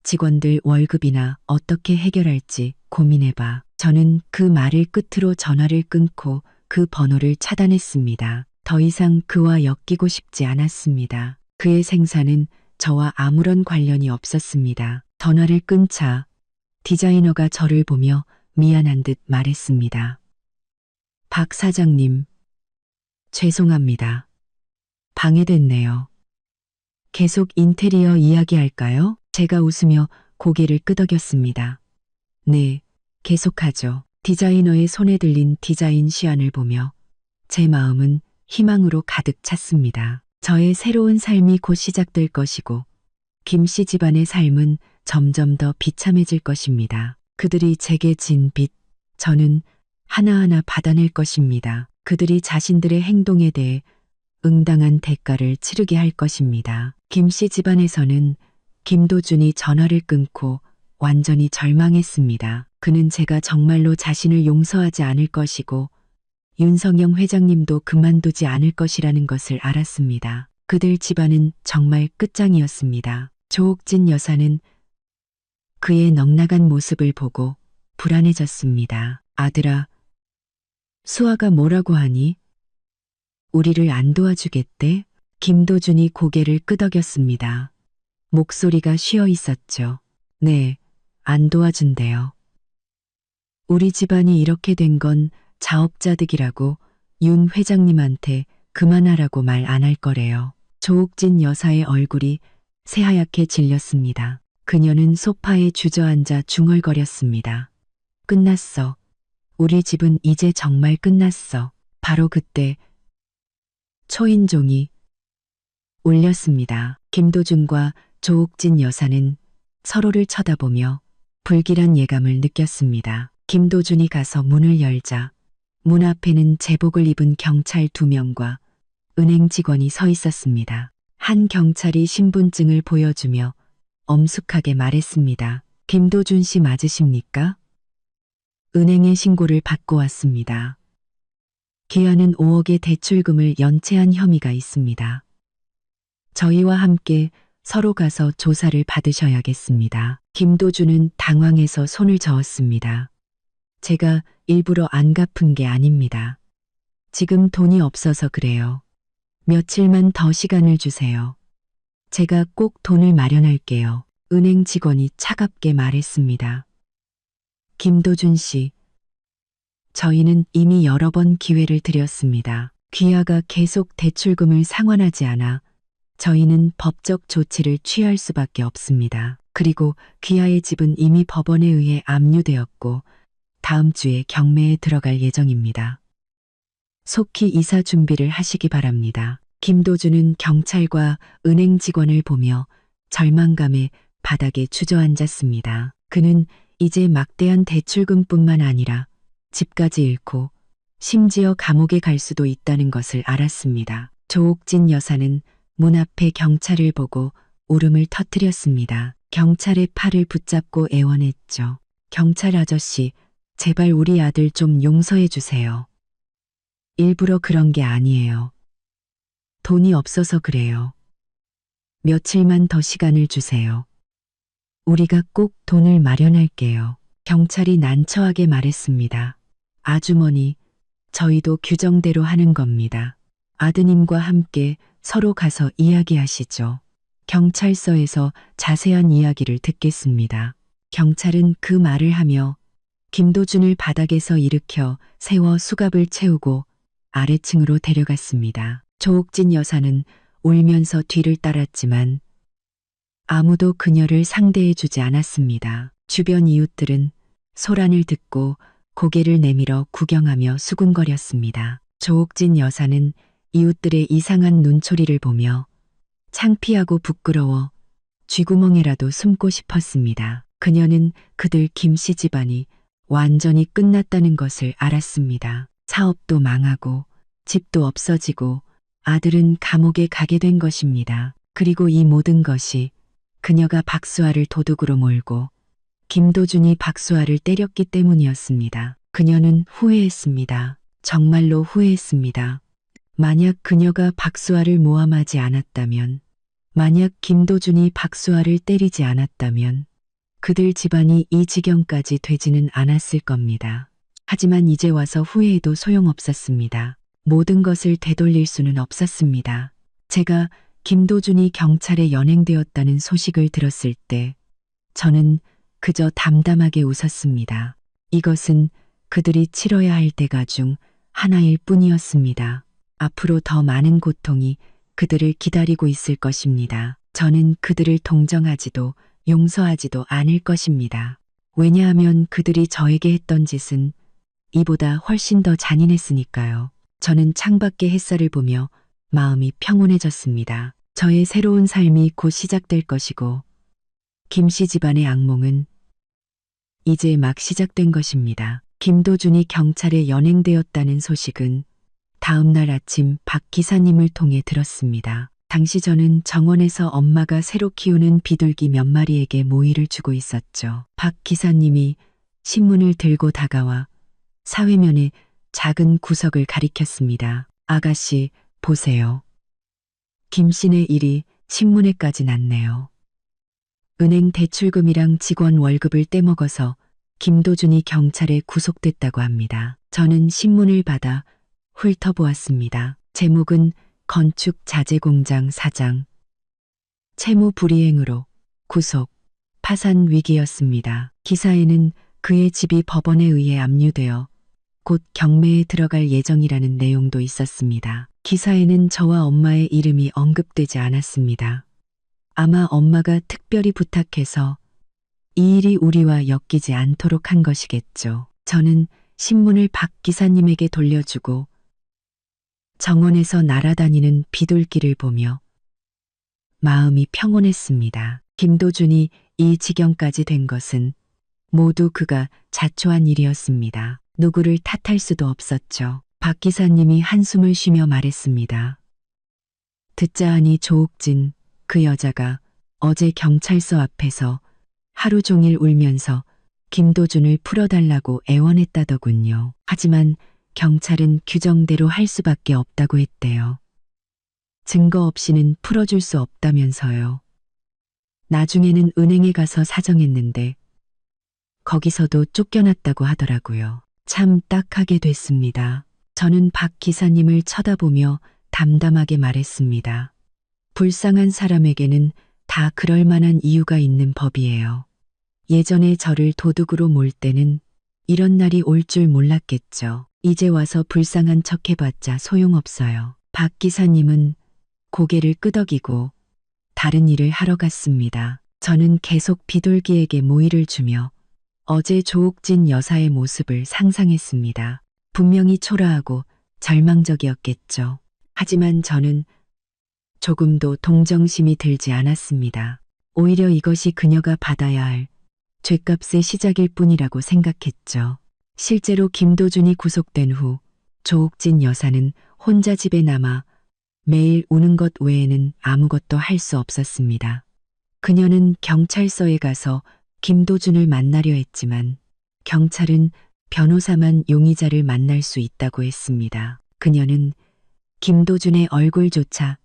직원들 월급이나 어떻게 해결할지 고민해봐. 저는 그 말을 끝으로 전화를 끊고 그 번호를 차단했습니다. 더 이상 그와 엮이고 싶지 않았습니다. 그의 생사는 저와 아무런 관련이 없었습니다. 전화를 끊자 디자이너가 저를 보며 미안한 듯 말했습니다. 박 사장님, 죄송합니다. 방해됐네요. 계속 인테리어 이야기할까요? 제가 웃으며 고개를 끄덕였습니다. 네, 계속하죠. 디자이너의 손에 들린 디자인 시안을 보며 제 마음은 희망으로 가득 찼습니다. 저의 새로운 삶이 곧 시작될 것이고 김 씨 집안의 삶은 점점 더 비참해질 것입니다. 그들이 제게 진 빚, 저는 하나하나 받아낼 것입니다. 그들이 자신들의 행동에 대해 응당한 대가를 치르게 할 것입니다. 김 씨 집안에서는 김도준이 전화를 끊고 완전히 절망했습니다. 그는 제가 정말로 자신을 용서하지 않을 것이고 윤성영 회장님도 그만두지 않을 것이라는 것을 알았습니다. 그들 집안은 정말 끝장이었습니다. 조옥진 여사는 그의 넉나간 모습을 보고 불안해졌습니다. 아들아, 수아가 뭐라고 하니? 우리를 안 도와주겠대? 김도준이 고개를 끄덕였습니다. 목소리가 쉬어 있었죠. 네, 안 도와준대요. 우리 집안이 이렇게 된 건 자업자득이라고 윤 회장님한테 그만하라고 말 안 할 거래요. 조옥진 여사의 얼굴이 새하얗게 질렸습니다. 그녀는 소파에 주저앉아 중얼거렸습니다. 끝났어. 우리 집은 이제 정말 끝났어. 바로 그때 초인종이 울렸습니다. 김도준과 조옥진 여사는 서로를 쳐다보며 불길한 예감을 느꼈습니다. 김도준이 가서 문을 열자 문 앞에는 제복을 입은 경찰 2명과 은행 직원이 서 있었습니다. 한 경찰이 신분증을 보여주며 엄숙하게 말했습니다. 김도준 씨 맞으십니까? 은행에 신고를 받고 왔습니다. 기아는 5억의 대출금을 연체한 혐의가 있습니다. 저희와 함께 서로 가서 조사를 받으셔야겠습니다. 김도준은 당황해서 손을 저었습니다. 제가 일부러 안 갚은 게 아닙니다. 지금 돈이 없어서 그래요. 며칠만 더 시간을 주세요. 제가 꼭 돈을 마련할게요. 은행 직원이 차갑게 말했습니다. 김도준 씨, 저희는 이미 여러 번 기회를 드렸습니다. 귀하가 계속 대출금을 상환하지 않아 저희는 법적 조치를 취할 수밖에 없습니다. 그리고 귀하의 집은 이미 법원에 의해 압류되었고 다음 주에 경매에 들어갈 예정입니다. 속히 이사 준비를 하시기 바랍니다. 김도준은 경찰과 은행 직원을 보며 절망감에 바닥에 주저앉았습니다. 그는 이제 막대한 대출금뿐만 아니라 집까지 잃고 심지어 감옥에 갈 수도 있다는 것을 알았습니다. 조옥진 여사는 문 앞에 경찰을 보고 울음을 터뜨렸습니다. 경찰의 팔을 붙잡고 애원했죠. 경찰 아저씨, 제발 우리 아들 좀 용서해 주세요. 일부러 그런 게 아니에요. 돈이 없어서 그래요. 며칠만 더 시간을 주세요. 우리가 꼭 돈을 마련할게요. 경찰이 난처하게 말했습니다. 아주머니, 저희도 규정대로 하는 겁니다. 아드님과 함께 서로 가서 이야기하시죠. 경찰서에서 자세한 이야기를 듣겠습니다. 경찰은 그 말을 하며 김도준을 바닥에서 일으켜 세워 수갑을 채우고 아래층으로 데려갔습니다. 조옥진 여사는 울면서 뒤를 따랐지만 아무도 그녀를 상대해 주지 않았습니다. 주변 이웃들은 소란을 듣고 고개를 내밀어 구경하며 수군거렸습니다. 조옥진 여사는 이웃들의 이상한 눈초리를 보며 창피하고 부끄러워 쥐구멍에라도 숨고 싶었습니다. 그녀는 그들 김씨 집안이 완전히 끝났다는 것을 알았습니다. 사업도 망하고 집도 없어지고 아들은 감옥에 가게 된 것입니다. 그리고 이 모든 것이 그녀가 박수아를 도둑으로 몰고 김도준이 박수아를 때렸기 때문이었습니다. 그녀는 후회했습니다. 정말로 후회했습니다. 만약 그녀가 박수아를 모함하지 않았다면, 만약 김도준이 박수아를 때리지 않았다면 그들 집안이 이 지경까지 되지는 않았을 겁니다. 하지만 이제 와서 후회해도 소용없었습니다. 모든 것을 되돌릴 수는 없었습니다. 제가 김도준이 경찰에 연행되었다는 소식을 들었을 때 저는 그저 담담하게 웃었습니다. 이것은 그들이 치러야 할 대가 중 하나일 뿐이었습니다. 앞으로 더 많은 고통이 그들을 기다리고 있을 것입니다. 저는 그들을 동정하지도 용서하지도 않을 것입니다. 왜냐하면 그들이 저에게 했던 짓은 이보다 훨씬 더 잔인했으니까요. 저는 창밖의 햇살을 보며 마음이 평온해졌습니다. 저의 새로운 삶이 곧 시작될 것이고 김씨 집안의 악몽은 이제 막 시작된 것입니다. 김도준이 경찰에 연행되었다는 소식은 다음 날 아침 박 기사님을 통해 들었습니다. 당시 저는 정원에서 엄마가 새로 키우는 비둘기 몇 마리에게 모이를 주고 있었죠. 박 기사님이 신문을 들고 다가와 사회면의 작은 구석을 가리켰습니다. 아가씨, 보세요. 김씨네 일이 신문에까지 났네요. 은행 대출금이랑 직원 월급을 떼먹어서 김도준이 경찰에 구속됐다고 합니다. 저는 신문을 받아 훑어보았습니다. 제목은 건축 자재 공장 사장 채무 불이행으로 구속, 파산 위기였습니다. 기사에는 그의 집이 법원에 의해 압류되어 곧 경매에 들어갈 예정이라는 내용도 있었습니다. 기사에는 저와 엄마의 이름이 언급되지 않았습니다. 아마 엄마가 특별히 부탁해서 이 일이 우리와 엮이지 않도록 한 것이겠죠. 저는 신문을 박 기사님에게 돌려주고 정원에서 날아다니는 비둘기를 보며 마음이 평온했습니다. 김도준이 이 지경까지 된 것은 모두 그가 자초한 일이었습니다. 누구를 탓할 수도 없었죠. 박 기사님이 한숨을 쉬며 말했습니다. 듣자 하니 조옥진, 그 여자가 어제 경찰서 앞에서 하루 종일 울면서 김도준을 풀어달라고 애원했다더군요. 하지만 경찰은 규정대로 할 수밖에 없다고 했대요. 증거 없이는 풀어줄 수 없다면서요. 나중에는 은행에 가서 사정했는데 거기서도 쫓겨났다고 하더라고요. 참 딱하게 됐습니다. 저는 박 기사님을 쳐다보며 담담하게 말했습니다. 불쌍한 사람에게는 다 그럴 만한 이유가 있는 법이에요. 예전에 저를 도둑으로 몰 때는 이런 날이 올 줄 몰랐겠죠. 이제 와서 불쌍한 척 해봤자 소용없어요. 박 기사님은 고개를 끄덕이고 다른 일을 하러 갔습니다. 저는 계속 비둘기에게 모이를 주며 어제 조옥진 여사의 모습을 상상했습니다. 분명히 초라하고 절망적이었겠죠. 하지만 저는 조금도 동정심이 들지 않았습니다. 오히려 이것이 그녀가 받아야 할 죗값의 시작일 뿐이라고 생각했죠. 실제로 김도준이 구속된 후 조옥진 여사는 혼자 집에 남아 매일 우는 것 외에는 아무것도 할 수 없었습니다. 그녀는 경찰서에 가서 김도준을 만나려 했지만 경찰은 변호사만 용의자를 만날 수 있다고 했습니다. 그녀는 김도준의 얼굴조차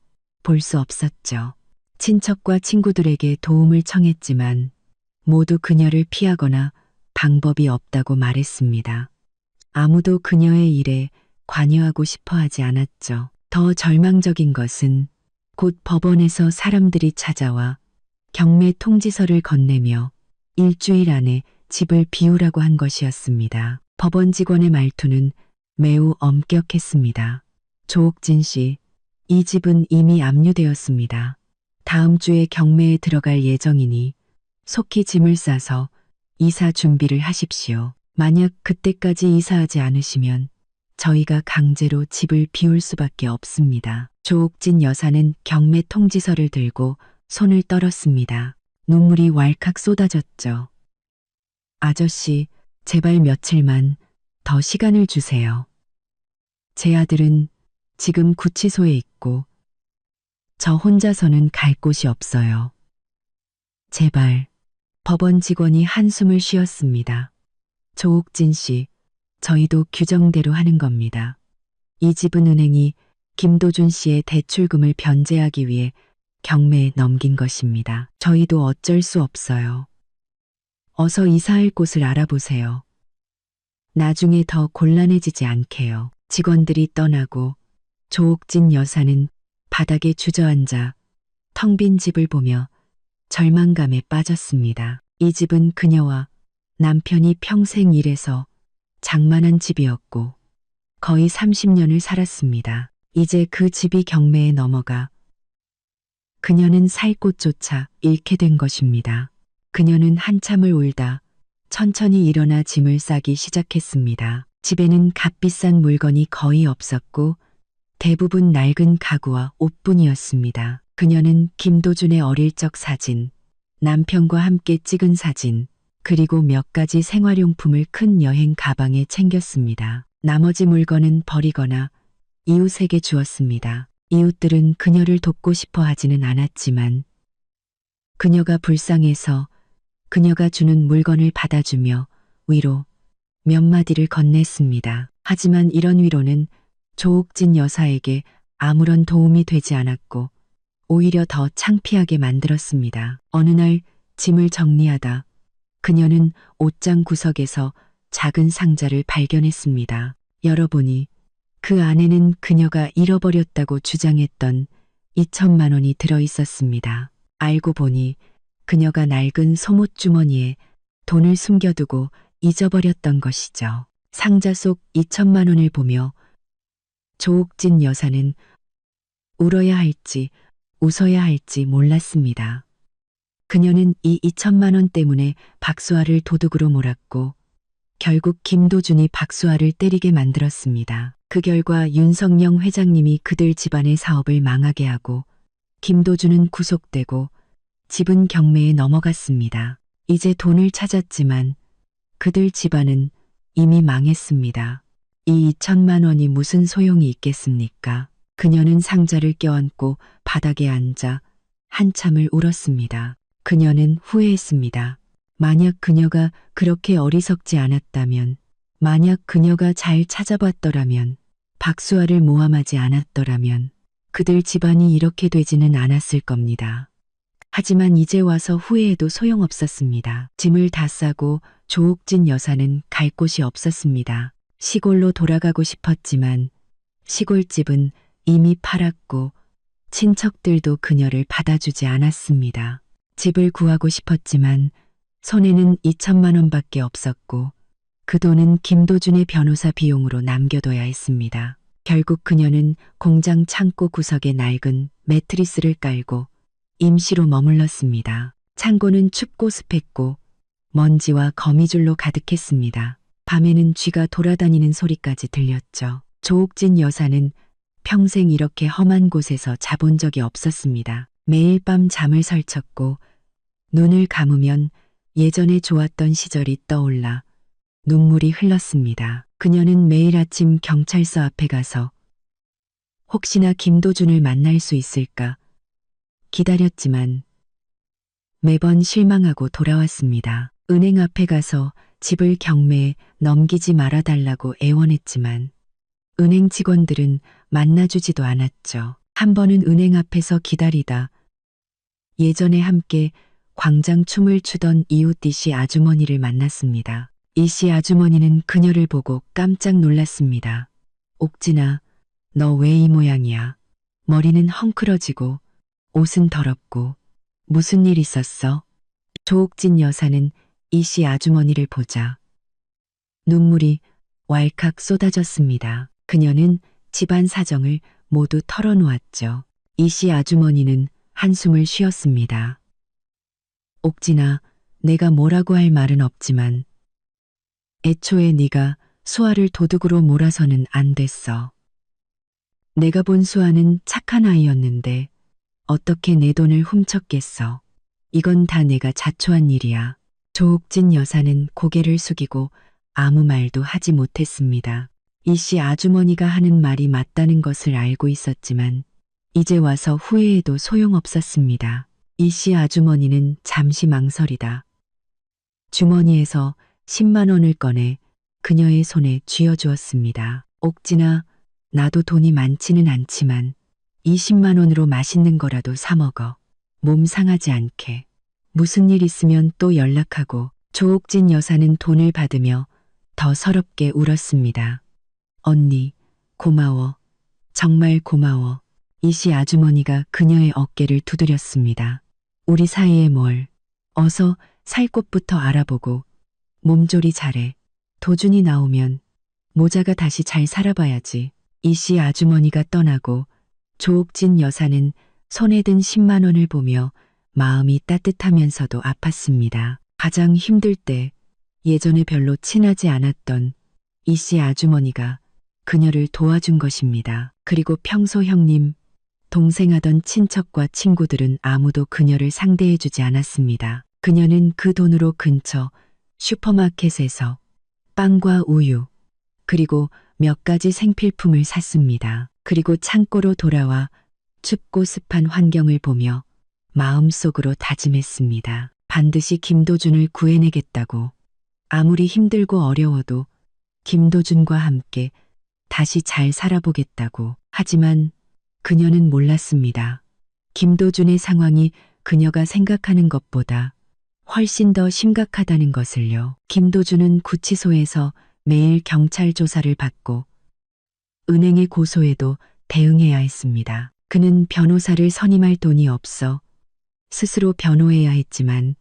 볼 수 없었죠. 친척과 친구들에게 도움을 청했지만 모두 그녀를 피하거나 방법이 없다고 말했습니다. 아무도 그녀의 일에 관여하고 싶어 하지 않았죠. 더 절망적인 것은 곧 법원에서 사람들이 찾아와 경매 통지서를 건네며 일주일 안에 집을 비우라고 한 것이었습니다. 법원 직원의 말투는 매우 엄격했습니다. 조옥진 씨, 이 집은 이미 압류되었습니다. 다음 주에 경매에 들어갈 예정이니 속히 짐을 싸서 이사 준비를 하십시오. 만약 그때까지 이사하지 않으시면 저희가 강제로 집을 비울 수밖에 없습니다. 조옥진 여사는 경매 통지서를 들고 손을 떨었습니다. 눈물이 왈칵 쏟아졌죠. 아저씨, 제발 며칠만 더 시간을 주세요. 제 아들은 지금 구치소에 있고 저 혼자서는 갈 곳이 없어요. 제발. 법원 직원이 한숨을 쉬었습니다. 조옥진 씨, 저희도 규정대로 하는 겁니다. 이 집은 은행이 김도준 씨의 대출금을 변제하기 위해 경매에 넘긴 것입니다. 저희도 어쩔 수 없어요. 어서 이사할 곳을 알아보세요. 나중에 더 곤란해지지 않게요. 직원들이 떠나고 조옥진 여사는 바닥에 주저앉아 텅 빈 집을 보며 절망감에 빠졌습니다. 이 집은 그녀와 남편이 평생 일해서 장만한 집이었고 거의 30년을 살았습니다. 이제 그 집이 경매에 넘어가 그녀는 살 곳조차 잃게 된 것입니다. 그녀는 한참을 울다 천천히 일어나 짐을 싸기 시작했습니다. 집에는 값비싼 물건이 거의 없었고 대부분 낡은 가구와 옷뿐이었습니다. 그녀는 김도준의 어릴 적 사진, 남편과 함께 찍은 사진, 그리고 몇 가지 생활용품을 큰 여행 가방에 챙겼습니다. 나머지 물건은 버리거나 이웃에게 주었습니다. 이웃들은 그녀를 돕고 싶어 하지는 않았지만 그녀가 불쌍해서 그녀가 주는 물건을 받아주며 위로 몇 마디를 건넸습니다. 하지만 이런 위로는 조옥진 여사에게 아무런 도움이 되지 않았고 오히려 더 창피하게 만들었습니다. 어느 날 짐을 정리하다 그녀는 옷장 구석에서 작은 상자를 발견했습니다. 열어보니 그 안에는 그녀가 잃어버렸다고 주장했던 2천만 원이 들어있었습니다. 알고 보니 그녀가 낡은 속옷 주머니에 돈을 숨겨두고 잊어버렸던 것이죠. 상자 속 2천만 원을 보며 조옥진 여사는 울어야 할지 웃어야 할지 몰랐습니다. 그녀는 이 2천만 원 때문에 박수아를 도둑으로 몰았고 결국 김도준이 박수아를 때리게 만들었습니다. 그 결과 윤석영 회장님이 그들 집안의 사업을 망하게 하고 김도준은 구속되고 집은 경매에 넘어갔습니다. 이제 돈을 찾았지만 그들 집안은 이미 망했습니다. 이 2천만 원이 무슨 소용이 있겠습니까? 그녀는 상자를 껴안고 바닥에 앉아 한참을 울었습니다. 그녀는 후회했습니다. 만약 그녀가 그렇게 어리석지 않았다면, 만약 그녀가 잘 찾아봤더라면, 박수아를 모함하지 않았더라면 그들 집안이 이렇게 되지는 않았을 겁니다. 하지만 이제 와서 후회해도 소용없었습니다. 짐을 다 싸고 조옥진 여사는 갈 곳이 없었습니다. 시골로 돌아가고 싶었지만 시골집은 이미 팔았고 친척들도 그녀를 받아주지 않았습니다. 집을 구하고 싶었지만 손에는 2천만 원밖에 없었고 그 돈은 김도준의 변호사 비용으로 남겨둬야 했습니다. 결국 그녀는 공장 창고 구석에 낡은 매트리스를 깔고 임시로 머물렀습니다. 창고는 춥고 습했고 먼지와 거미줄로 가득했습니다. 밤에는 쥐가 돌아다니는 소리까지 들렸죠. 조옥진 여사는 평생 이렇게 험한 곳에서 자본 적이 없었습니다. 매일 밤 잠을 설쳤고 눈을 감으면 예전에 좋았던 시절이 떠올라 눈물이 흘렀습니다. 그녀는 매일 아침 경찰서 앞에 가서 혹시나 김도준을 만날 수 있을까 기다렸지만 매번 실망하고 돌아왔습니다. 은행 앞에 가서 집을 경매에 넘기지 말아달라고 애원했지만 은행 직원들은 만나주지도 않았죠. 한 번은 은행 앞에서 기다리다 예전에 함께 광장 춤을 추던 이웃 이씨 아주머니를 만났습니다. 이씨 아주머니는 그녀를 보고 깜짝 놀랐습니다. 옥진아, 너 왜 이 모양이야? 머리는 헝클어지고 옷은 더럽고 무슨 일 있었어? 조옥진 여사는 이씨 아주머니를 보자 눈물이 왈칵 쏟아졌습니다. 그녀는 집안 사정을 모두 털어놓았죠. 이씨 아주머니는 한숨을 쉬었습니다. 옥진아, 내가 뭐라고 할 말은 없지만 애초에 네가 수아를 도둑으로 몰아서는 안 됐어. 내가 본 수아는 착한 아이였는데 어떻게 내 돈을 훔쳤겠어. 이건 다 내가 자초한 일이야. 조옥진 여사는 고개를 숙이고 아무 말도 하지 못했습니다. 이씨 아주머니가 하는 말이 맞다는 것을 알고 있었지만 이제 와서 후회해도 소용없었습니다. 이씨 아주머니는 잠시 망설이다 주머니에서 10만 원을 꺼내 그녀의 손에 쥐어주었습니다. 옥진아, 나도 돈이 많지는 않지만 20만 원으로 맛있는 거라도 사 먹어. 몸 상하지 않게. 무슨 일 있으면 또 연락하고. 조옥진 여사는 돈을 받으며 더 서럽게 울었습니다. 언니, 고마워. 정말 고마워. 이씨 아주머니가 그녀의 어깨를 두드렸습니다. 우리 사이에 뭘. 어서 살 곳부터 알아보고 몸조리 잘해. 도준이 나오면 모자가 다시 잘 살아봐야지. 이씨 아주머니가 떠나고 조옥진 여사는 손에 든 10만 원을 보며 마음이 따뜻하면서도 아팠습니다. 가장 힘들 때 예전에 별로 친하지 않았던 이씨 아주머니가 그녀를 도와준 것입니다. 그리고 평소 형님, 동생하던 친척과 친구들은 아무도 그녀를 상대해주지 않았습니다. 그녀는 그 돈으로 근처 슈퍼마켓에서 빵과 우유, 그리고 몇 가지 생필품을 샀습니다. 그리고 창고로 돌아와 춥고 습한 환경을 보며 마음속으로 다짐했습니다. 반드시 김도준을 구해내겠다고. 아무리 힘들고 어려워도 김도준과 함께 다시 잘 살아보겠다고. 하지만 그녀는 몰랐습니다. 김도준의 상황이 그녀가 생각하는 것보다 훨씬 더 심각하다는 것을요. 김도준은 구치소에서 매일 경찰 조사를 받고 은행에 고소해도 대응해야 했습니다. 그는 변호사를 선임할 돈이 없어 스스로 변호해야 했지만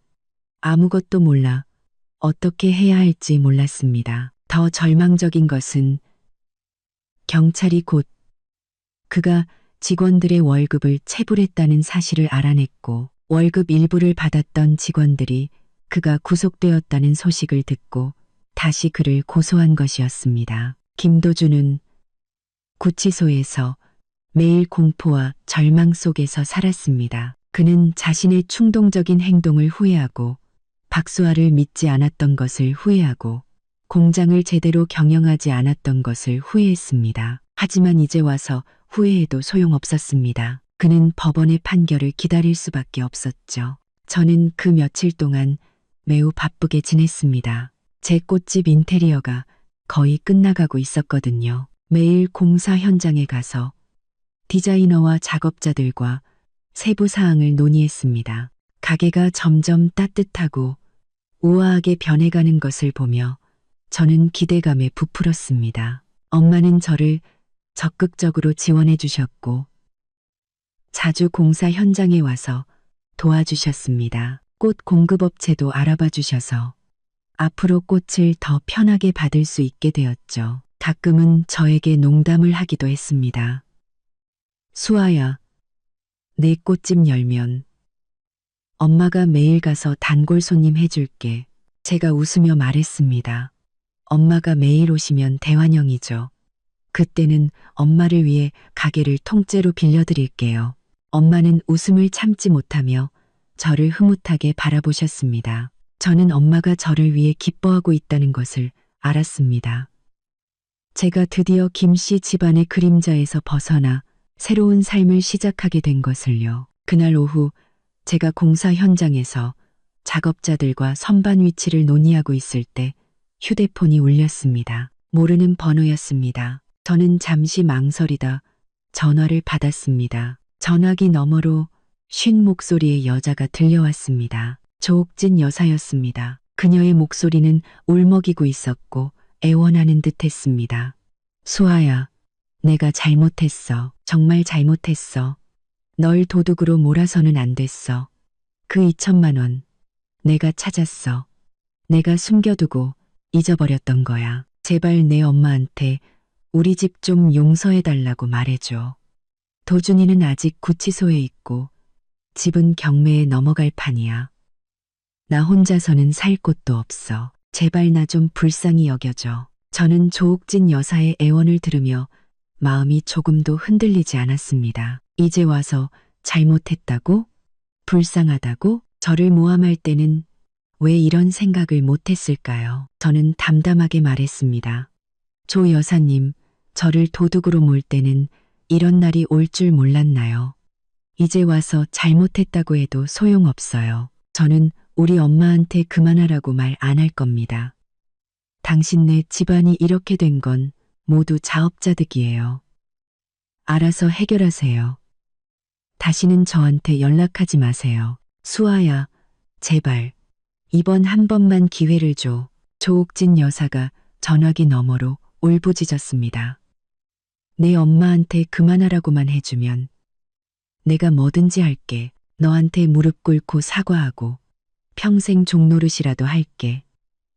아무것도 몰라 어떻게 해야 할지 몰랐습니다. 더 절망적인 것은 경찰이 곧 그가 직원들의 월급을 체불했다는 사실을 알아냈고 월급 일부를 받았던 직원들이 그가 구속되었다는 소식을 듣고 다시 그를 고소한 것이었습니다. 김도준은 구치소에서 매일 공포와 절망 속에서 살았습니다. 그는 자신의 충동적인 행동을 후회하고 박수아를 믿지 않았던 것을 후회하고 공장을 제대로 경영하지 않았던 것을 후회했습니다. 하지만 이제 와서 후회해도 소용없었습니다. 그는 법원의 판결을 기다릴 수밖에 없었죠. 저는 그 며칠 동안 매우 바쁘게 지냈습니다. 제 꽃집 인테리어가 거의 끝나가고 있었거든요. 매일 공사 현장에 가서 디자이너와 작업자들과 세부 사항을 논의했습니다. 가게가 점점 따뜻하고 우아하게 변해가는 것을 보며 저는 기대감에 부풀었습니다. 엄마는 저를 적극적으로 지원해 주셨고 자주 공사 현장에 와서 도와주셨습니다. 꽃 공급업체도 알아봐 주셔서 앞으로 꽃을 더 편하게 받을 수 있게 되었죠. 가끔은 저에게 농담을 하기도 했습니다. 수아야, 내 꽃집 열면 엄마가 매일 가서 단골 손님 해줄게. 제가 웃으며 말했습니다. 엄마가 매일 오시면 대환영이죠. 그때는 엄마를 위해 가게를 통째로 빌려드릴게요. 엄마는 웃음을 참지 못하며 저를 흐뭇하게 바라보셨습니다. 저는 엄마가 저를 위해 기뻐하고 있다는 것을 알았습니다. 제가 드디어 김씨 집안의 그림자에서 벗어나 새로운 삶을 시작하게 된 것을요. 그날 오후 제가 공사 현장에서 작업자들과 선반 위치를 논의하고 있을 때 휴대폰이 울렸습니다. 모르는 번호였습니다. 저는 잠시 망설이다 전화를 받았습니다. 전화기 너머로 쉰 목소리의 여자가 들려왔습니다. 조옥진 여사였습니다. 그녀의 목소리는 울먹이고 있었고 애원하는 듯했습니다. 수아야, 내가 잘못했어. 정말 잘못했어. 널 도둑으로 몰아서는 안 됐어. 그 2천만 원 내가 찾았어. 내가 숨겨두고 잊어버렸던 거야. 제발 내 엄마한테 우리 집 좀 용서해달라고 말해줘. 도준이는 아직 구치소에 있고 집은 경매에 넘어갈 판이야. 나 혼자서는 살 곳도 없어. 제발 나 좀 불쌍히 여겨줘. 저는 조옥진 여사의 애원을 들으며 마음이 조금도 흔들리지 않았습니다. 이제 와서 잘못했다고? 불쌍하다고? 저를 모함할 때는 왜 이런 생각을 못했을까요? 저는 담담하게 말했습니다. 조 여사님, 저를 도둑으로 몰 때는 이런 날이 올 줄 몰랐나요? 이제 와서 잘못했다고 해도 소용없어요. 저는 우리 엄마한테 그만하라고 말 안 할 겁니다. 당신네 집안이 이렇게 된 건 모두 자업자득이에요. 알아서 해결하세요. 다시는 저한테 연락하지 마세요. 수아야, 제발. 이번 한 번만 기회를 줘. 조옥진 여사가 전화기 너머로 울부짖었습니다. 내 엄마한테 그만하라고만 해주면 내가 뭐든지 할게. 너한테 무릎 꿇고 사과하고 평생 종노릇이라도 할게.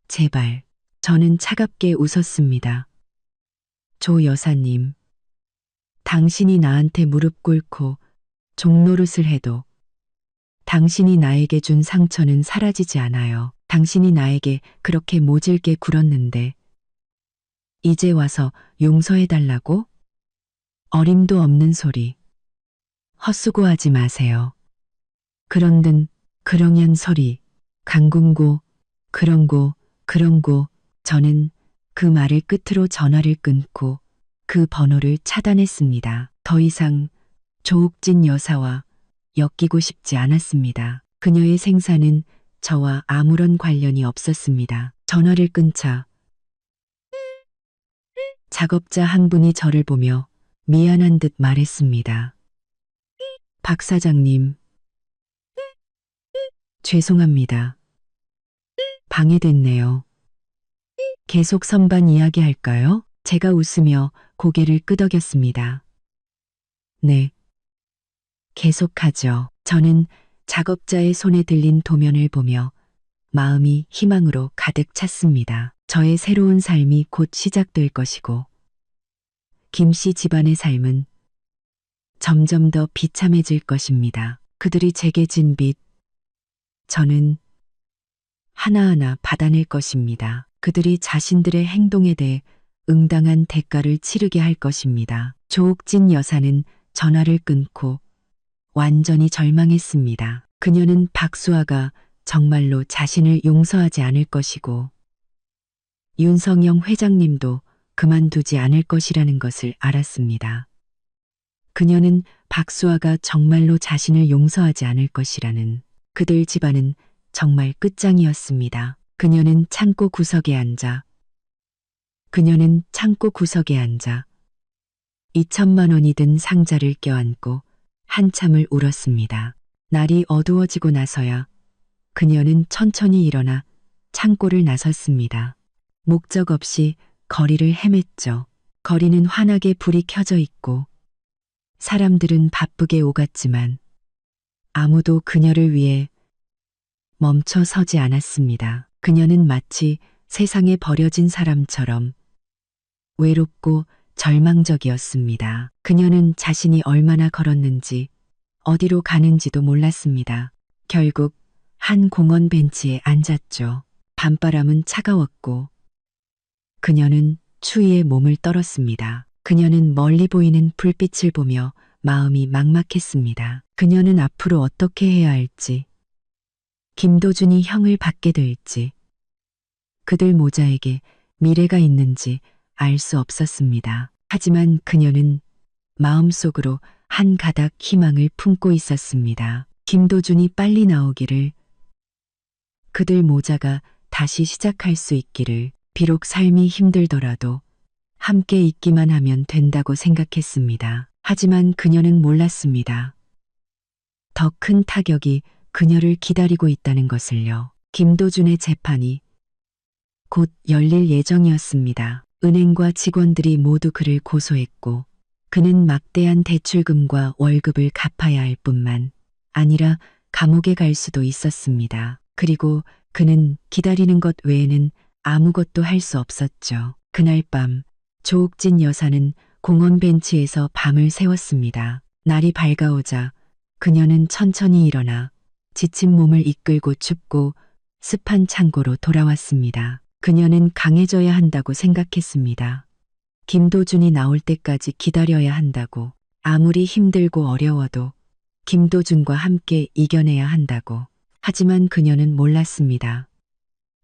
제발. 저는 차갑게 웃었습니다. 조 여사님, 당신이 나한테 무릎 꿇고 종노릇을 해도 당신이 나에게 준 상처는 사라지지 않아요. 당신이 나에게 그렇게 모질게 굴었는데 이제 와서 용서해달라고? 어림도 없는 소리. 헛수고하지 마세요. 그런든 그렁한 소리, 강궁고, 그런고, 저는 그 말을 끝으로 전화를 끊고 그 번호를 차단했습니다. 더 이상 조옥진 여사와 엮이고 싶지 않았습니다. 그녀의 생사는 저와 아무런 관련이 없었습니다. 전화를 끊자 작업자 한 분이 저를 보며 미안한 듯 말했습니다. 박 사장님, 죄송합니다. 방해됐네요. 계속 선반 이야기할까요? 제가 웃으며 고개를 끄덕였습니다. 네. 계속하죠. 저는 작업자의 손에 들린 도면을 보며 마음이 희망으로 가득 찼습니다. 저의 새로운 삶이 곧 시작될 것이고 김 씨 집안의 삶은 점점 더 비참해질 것입니다. 그들이 제게 진 빚, 저는 하나하나 받아낼 것입니다. 그들이 자신들의 행동에 대해 응당한 대가를 치르게 할 것입니다. 조옥진 여사는 전화를 끊고 완전히 절망했습니다. 그녀는 박수아가 정말로 자신을 용서하지 않을 것이고 윤성영 회장님도 그만두지 않을 것이라는 것을 알았습니다. 그녀는 박수아가 정말로 자신을 용서하지 않을 것이라는 그들 집안은 정말 끝장이었습니다. 그녀는 창고 구석에 앉아 2천만 원이 든 상자를 껴안고 한참을 울었습니다. 날이 어두워지고 나서야 그녀는 천천히 일어나 창고를 나섰습니다. 목적 없이 거리를 헤맸죠. 거리는 환하게 불이 켜져 있고 사람들은 바쁘게 오갔지만 아무도 그녀를 위해 멈춰 서지 않았습니다. 그녀는 마치 세상에 버려진 사람처럼 외롭고 절망적이었습니다. 그녀는 자신이 얼마나 걸었는지 어디로 가는지도 몰랐습니다. 결국 한 공원 벤치에 앉았죠. 밤바람은 차가웠고 그녀는 추위에 몸을 떨었습니다. 그녀는 멀리 보이는 불빛을 보며 마음이 막막했습니다. 그녀는 앞으로 어떻게 해야 할지, 김도준이 형을 받게 될지, 그들 모자에게 미래가 있는지 알 수 없었습니다. 하지만 그녀는 마음속으로 한 가닥 희망을 품고 있었습니다. 김도준이 빨리 나오기를, 그들 모자가 다시 시작할 수 있기를, 비록 삶이 힘들더라도 함께 있기만 하면 된다고 생각했습니다. 하지만 그녀는 몰랐습니다. 더 큰 타격이 그녀를 기다리고 있다는 것을요. 김도준의 재판이 곧 열릴 예정이었습니다. 은행과 직원들이 모두 그를 고소했고 그는 막대한 대출금과 월급을 갚아야 할 뿐만 아니라 감옥에 갈 수도 있었습니다. 그리고 그는 기다리는 것 외에는 아무것도 할 수 없었죠. 그날 밤 조옥진 여사는 공원 벤치에서 밤을 새웠습니다. 날이 밝아오자 그녀는 천천히 일어나 지친 몸을 이끌고 춥고 습한 창고로 돌아왔습니다. 그녀는 강해져야 한다고 생각했습니다. 김도준이 나올 때까지 기다려야 한다고, 아무리 힘들고 어려워도 김도준과 함께 이겨내야 한다고. 하지만 그녀는 몰랐습니다.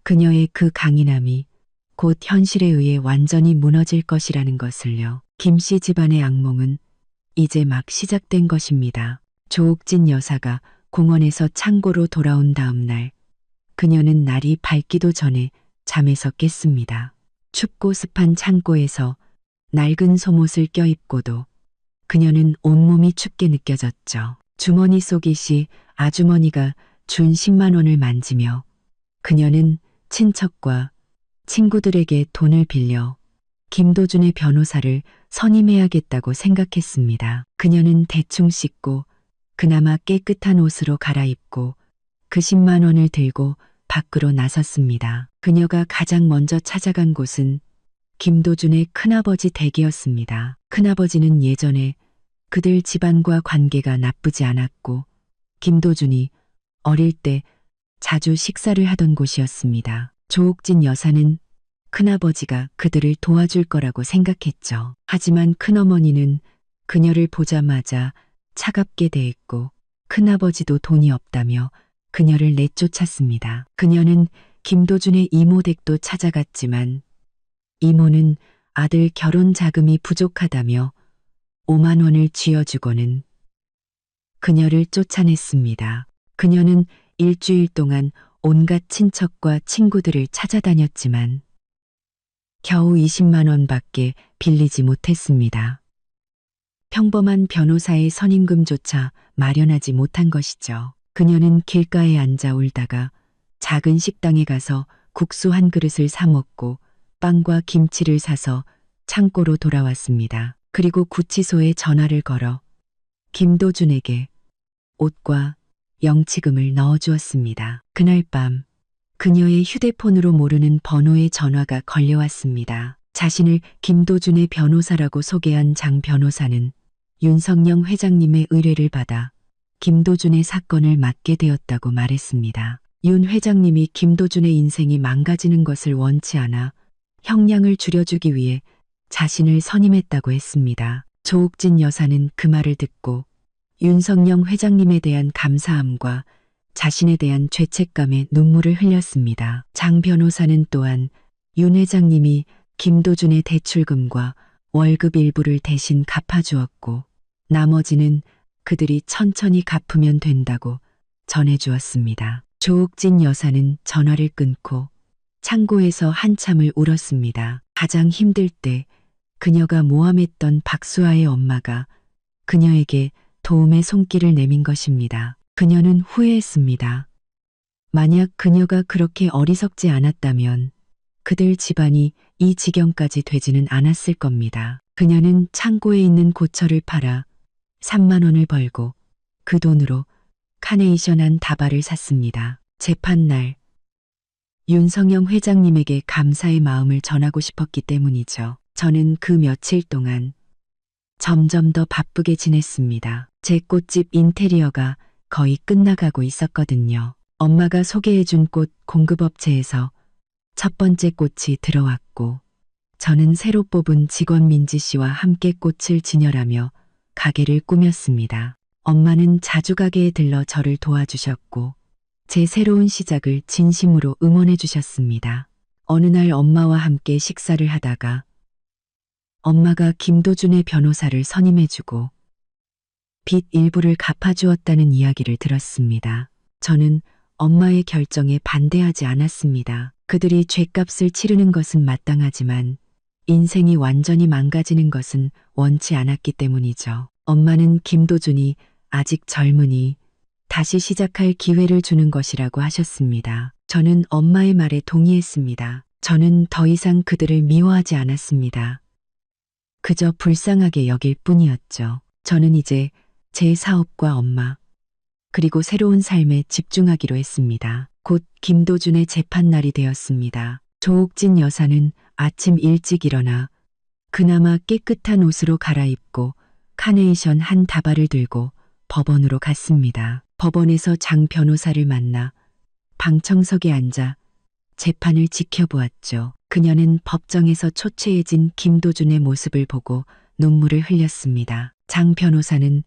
그녀의 그 강인함이 곧 현실에 의해 완전히 무너질 것이라는 것을요. 김씨 집안의 악몽은 이제 막 시작된 것입니다. 조옥진 여사가 공원에서 창고로 돌아온 다음 날, 그녀는 날이 밝기도 전에 잠에서 깼습니다. 춥고 습한 창고에서 낡은 속옷을 껴입고도 그녀는 온몸이 춥게 느껴졌죠. 주머니 속이시 아주머니가 준 10만 원을 만지며 그녀는 친척과 친구들에게 돈을 빌려 김도준의 변호사를 선임해야겠다고 생각했습니다. 그녀는 대충 씻고 그나마 깨끗한 옷으로 갈아입고 그 10만 원을 들고 밖으로 나섰습니다. 그녀가 가장 먼저 찾아간 곳은 김도준의 큰아버지 댁이었습니다. 큰아버지는 예전에 그들 집안과 관계가 나쁘지 않았고 김도준이 어릴 때 자주 식사를 하던 곳이었습니다. 조옥진 여사는 큰아버지가 그들을 도와줄 거라고 생각했죠. 하지만 큰어머니는 그녀를 보자마자 차갑게 대했고 큰아버지도 돈이 없다며 그녀를 내쫓았습니다. 그녀는 김도준의 이모 댁도 찾아갔지만 이모는 아들 결혼 자금이 부족하다며 5만 원을 쥐어주고는 그녀를 쫓아냈습니다. 그녀는 일주일 동안 온갖 친척과 친구들을 찾아다녔지만 겨우 20만 원밖에 빌리지 못했습니다. 평범한 변호사의 선임금조차 마련하지 못한 것이죠. 그녀는 길가에 앉아 울다가 작은 식당에 가서 국수 한 그릇을 사 먹고 빵과 김치를 사서 창고로 돌아왔습니다. 그리고 구치소에 전화를 걸어 김도준에게 옷과 영치금을 넣어주었습니다. 그날 밤 그녀의 휴대폰으로 모르는 번호의 전화가 걸려왔습니다. 자신을 김도준의 변호사라고 소개한 장 변호사는 윤석영 회장님의 의뢰를 받아 김도준의 사건을 맡게 되었다고 말했습니다. 윤 회장님이 김도준의 인생이 망가지는 것을 원치 않아 형량을 줄여주기 위해 자신을 선임했다고 했습니다. 조옥진 여사는 그 말을 듣고 윤석영 회장님에 대한 감사함과 자신에 대한 죄책감에 눈물을 흘렸습니다. 장 변호사는 또한 윤 회장님이 김도준의 대출금과 월급 일부를 대신 갚아주었고 나머지는 그들이 천천히 갚으면 된다고 전해주었습니다. 조옥진 여사는 전화를 끊고 창고에서 한참을 울었습니다. 가장 힘들 때 그녀가 모함했던 박수아의 엄마가 그녀에게 도움의 손길을 내민 것입니다. 그녀는 후회했습니다. 만약 그녀가 그렇게 어리석지 않았다면 그들 집안이 이 지경까지 되지는 않았을 겁니다. 그녀는 창고에 있는 고철을 팔아 3만 원을 벌고 그 돈으로 카네이션한 다발을 샀습니다. 재판날 윤석영 회장님에게 감사의 마음을 전하고 싶었기 때문이죠. 저는 그 며칠 동안 점점 더 바쁘게 지냈습니다. 제 꽃집 인테리어가 거의 끝나가고 있었거든요. 엄마가 소개해준 꽃 공급업체에서 첫 번째 꽃이 들어왔고 저는 새로 뽑은 직원 민지 씨와 함께 꽃을 진열하며 가게를 꾸몄습니다. 엄마는 자주 가게에 들러 저를 도와주셨고 제 새로운 시작을 진심으로 응원해 주셨습니다. 어느 날 엄마와 함께 식사를 하다가 엄마가 김도준의 변호사를 선임해주고 빚 일부를 갚아주었다는 이야기를 들었습니다. 저는 엄마의 결정에 반대하지 않았습니다. 그들이 죗값을 치르는 것은 마땅하지만 인생이 완전히 망가지는 것은 원치 않았기 때문이죠. 엄마는 김도준이 아직 젊으니 다시 시작할 기회를 주는 것이라고 하셨습니다. 저는 엄마의 말에 동의했습니다. 저는 더 이상 그들을 미워하지 않았습니다. 그저 불쌍하게 여길 뿐이었죠. 저는 이제 제 사업과 엄마, 그리고 새로운 삶에 집중하기로 했습니다. 곧 김도준의 재판날이 되었습니다. 조옥진 여사는 아침 일찍 일어나 그나마 깨끗한 옷으로 갈아입고 카네이션 한 다발을 들고 법원으로 갔습니다. 법원에서 장 변호사를 만나 방청석에 앉아 재판을 지켜보았죠. 그녀는 법정에서 초췌해진 김도준의 모습을 보고 눈물을 흘렸습니다. 장 변호사는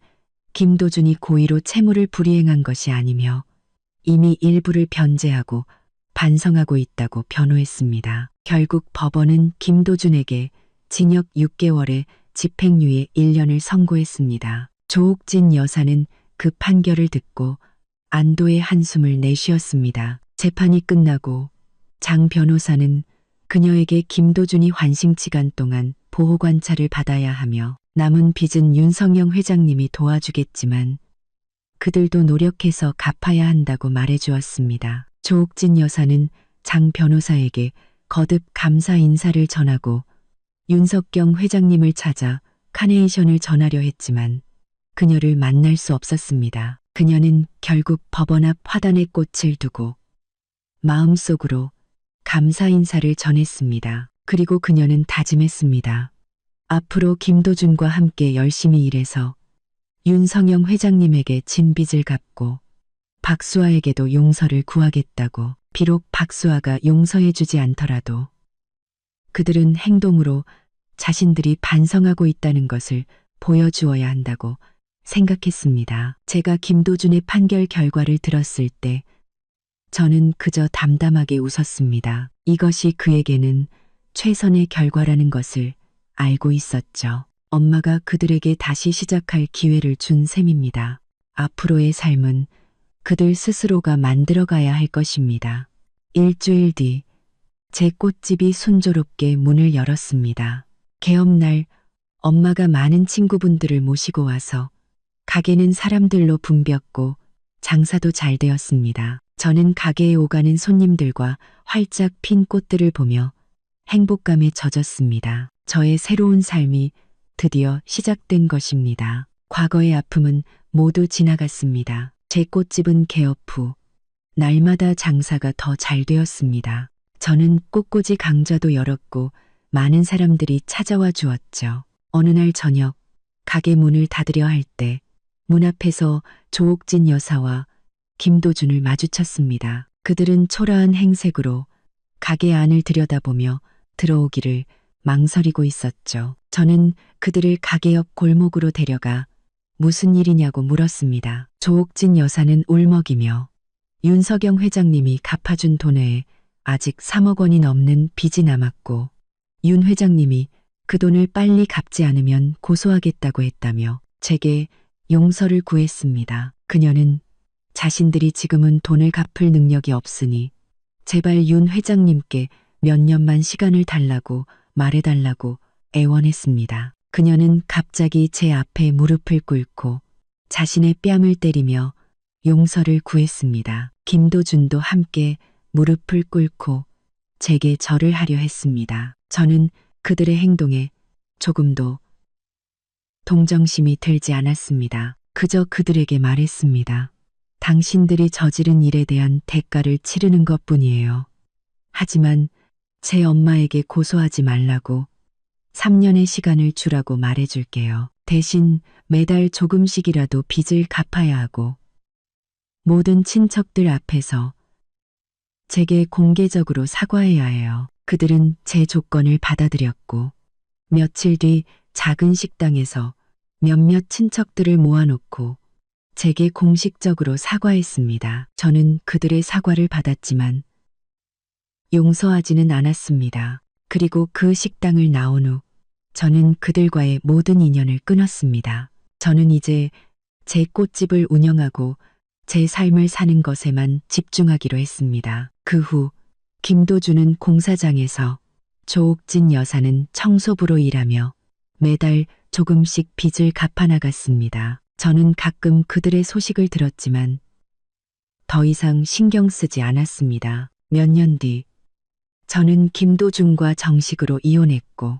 김도준이 고의로 채무를 불이행한 것이 아니며 이미 일부를 변제하고 반성하고 있다고 변호했습니다. 결국 법원은 김도준에게 징역 6개월에 집행유예 1년을 선고했습니다. 조옥진 여사는 그 판결을 듣고 안도의 한숨을 내쉬었습니다. 재판이 끝나고 장 변호사는 그녀에게 김도준이 환刑期간 동안 보호관찰을 받아야 하며 남은 빚은 윤석영 회장님이 도와주겠지만 그들도 노력해서 갚아야 한다고 말해주었습니다. 조옥진 여사는 장 변호사에게 거듭 감사 인사를 전하고 윤석경 회장님을 찾아 카네이션을 전하려 했지만 그녀를 만날 수 없었습니다. 그녀는 결국 법원 앞 화단에 꽃을 두고 마음속으로 감사 인사를 전했습니다. 그리고 그녀는 다짐했습니다. 앞으로 김도준과 함께 열심히 일해서 윤석영 회장님에게 진 빚을 갚고 박수아에게도 용서를 구하겠다고. 비록 박수아가 용서해주지 않더라도 그들은 행동으로 자신들이 반성하고 있다는 것을 보여주어야 한다고 생각했습니다. 제가 김도준의 판결 결과를 들었을 때 저는 그저 담담하게 웃었습니다. 이것이 그에게는 최선의 결과라는 것을 알고 있었죠. 엄마가 그들에게 다시 시작할 기회를 준 셈입니다. 앞으로의 삶은 그들 스스로가 만들어가야 할 것입니다. 일주일 뒤 제 꽃집이 순조롭게 문을 열었습니다. 개업날 엄마가 많은 친구분들을 모시고 와서 가게는 사람들로 붐볐고 장사도 잘 되었습니다. 저는 가게에 오가는 손님들과 활짝 핀 꽃들을 보며 행복감에 젖었습니다. 저의 새로운 삶이 드디어 시작된 것입니다. 과거의 아픔은 모두 지나갔습니다. 제 꽃집은 개업 후 날마다 장사가 더 잘 되었습니다. 저는 꽃꽂이 강좌도 열었고 많은 사람들이 찾아와 주었죠. 어느 날 저녁 가게 문을 닫으려 할 때 문 앞에서 조옥진 여사와 김도준을 마주쳤습니다. 그들은 초라한 행색으로 가게 안을 들여다보며 들어오기를 망설이고 있었죠. 저는 그들을 가게 옆 골목으로 데려가 무슨 일이냐고 물었습니다. 조옥진 여사는 울먹이며 윤석영 회장님이 갚아준 돈 외에 아직 3억 원이 넘는 빚이 남았고 윤 회장님이 그 돈을 빨리 갚지 않으면 고소하겠다고 했다며 제게 용서를 구했습니다. 그녀는 자신들이 지금은 돈을 갚을 능력이 없으니 제발 윤 회장님께 몇 년만 시간을 달라고 말해달라고 애원했습니다. 그녀는 갑자기 제 앞에 무릎을 꿇고 자신의 뺨을 때리며 용서를 구했습니다. 김도준도 함께 무릎을 꿇고 제게 절을 하려 했습니다. 저는 그들의 행동에 조금도 동정심이 들지 않았습니다. 그저 그들에게 말했습니다. 당신들이 저지른 일에 대한 대가를 치르는 것뿐이에요. 하지만 제 엄마에게 고소하지 말라고 3년의 시간을 주라고 말해줄게요. 대신 매달 조금씩이라도 빚을 갚아야 하고 모든 친척들 앞에서 제게 공개적으로 사과해야 해요. 그들은 제 조건을 받아들였고 며칠 뒤 작은 식당에서 몇몇 친척들을 모아놓고 제게 공식적으로 사과했습니다. 저는 그들의 사과를 받았지만 용서하지는 않았습니다. 그리고 그 식당을 나온 후 저는 그들과의 모든 인연을 끊었습니다. 저는 이제 제 꽃집을 운영하고 제 삶을 사는 것에만 집중하기로 했습니다. 그 후 김도준은 공사장에서, 조옥진 여사는 청소부로 일하며 매달 조금씩 빚을 갚아나갔습니다. 저는 가끔 그들의 소식을 들었지만 더 이상 신경 쓰지 않았습니다. 몇 년 뒤 저는 김도준과 정식으로 이혼했고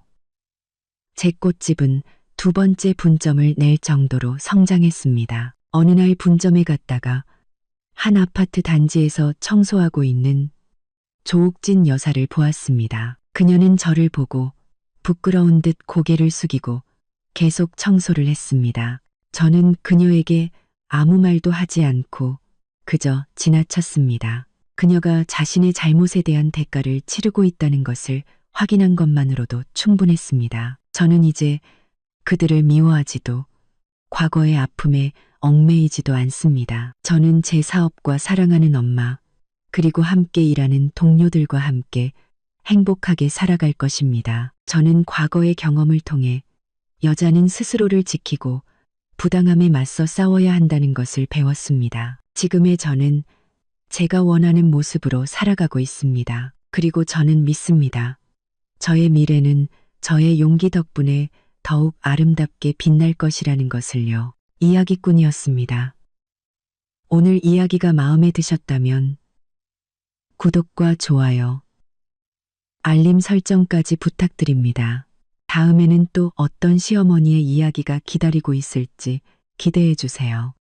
제 꽃집은 두 번째 분점을 낼 정도로 성장했습니다. 어느 날 분점에 갔다가 한 아파트 단지에서 청소하고 있는 조옥진 여사를 보았습니다. 그녀는 저를 보고 부끄러운 듯 고개를 숙이고 계속 청소를 했습니다. 저는 그녀에게 아무 말도 하지 않고 그저 지나쳤습니다. 그녀가 자신의 잘못에 대한 대가를 치르고 있다는 것을 확인한 것만으로도 충분했습니다. 저는 이제 그들을 미워하지도 과거의 아픔에 얽매이지도 않습니다. 저는 제 사업과 사랑하는 엄마, 그리고 함께 일하는 동료들과 함께 행복하게 살아갈 것입니다. 저는 과거의 경험을 통해 여자는 스스로를 지키고 부당함에 맞서 싸워야 한다는 것을 배웠습니다. 지금의 저는 제가 원하는 모습으로 살아가고 있습니다. 그리고 저는 믿습니다. 저의 미래는 저의 용기 덕분에 더욱 아름답게 빛날 것이라는 것을요. 이야기꾼이었습니다. 오늘 이야기가 마음에 드셨다면 구독과 좋아요, 알림 설정까지 부탁드립니다. 다음에는 또 어떤 시어머니의 이야기가 기다리고 있을지 기대해 주세요.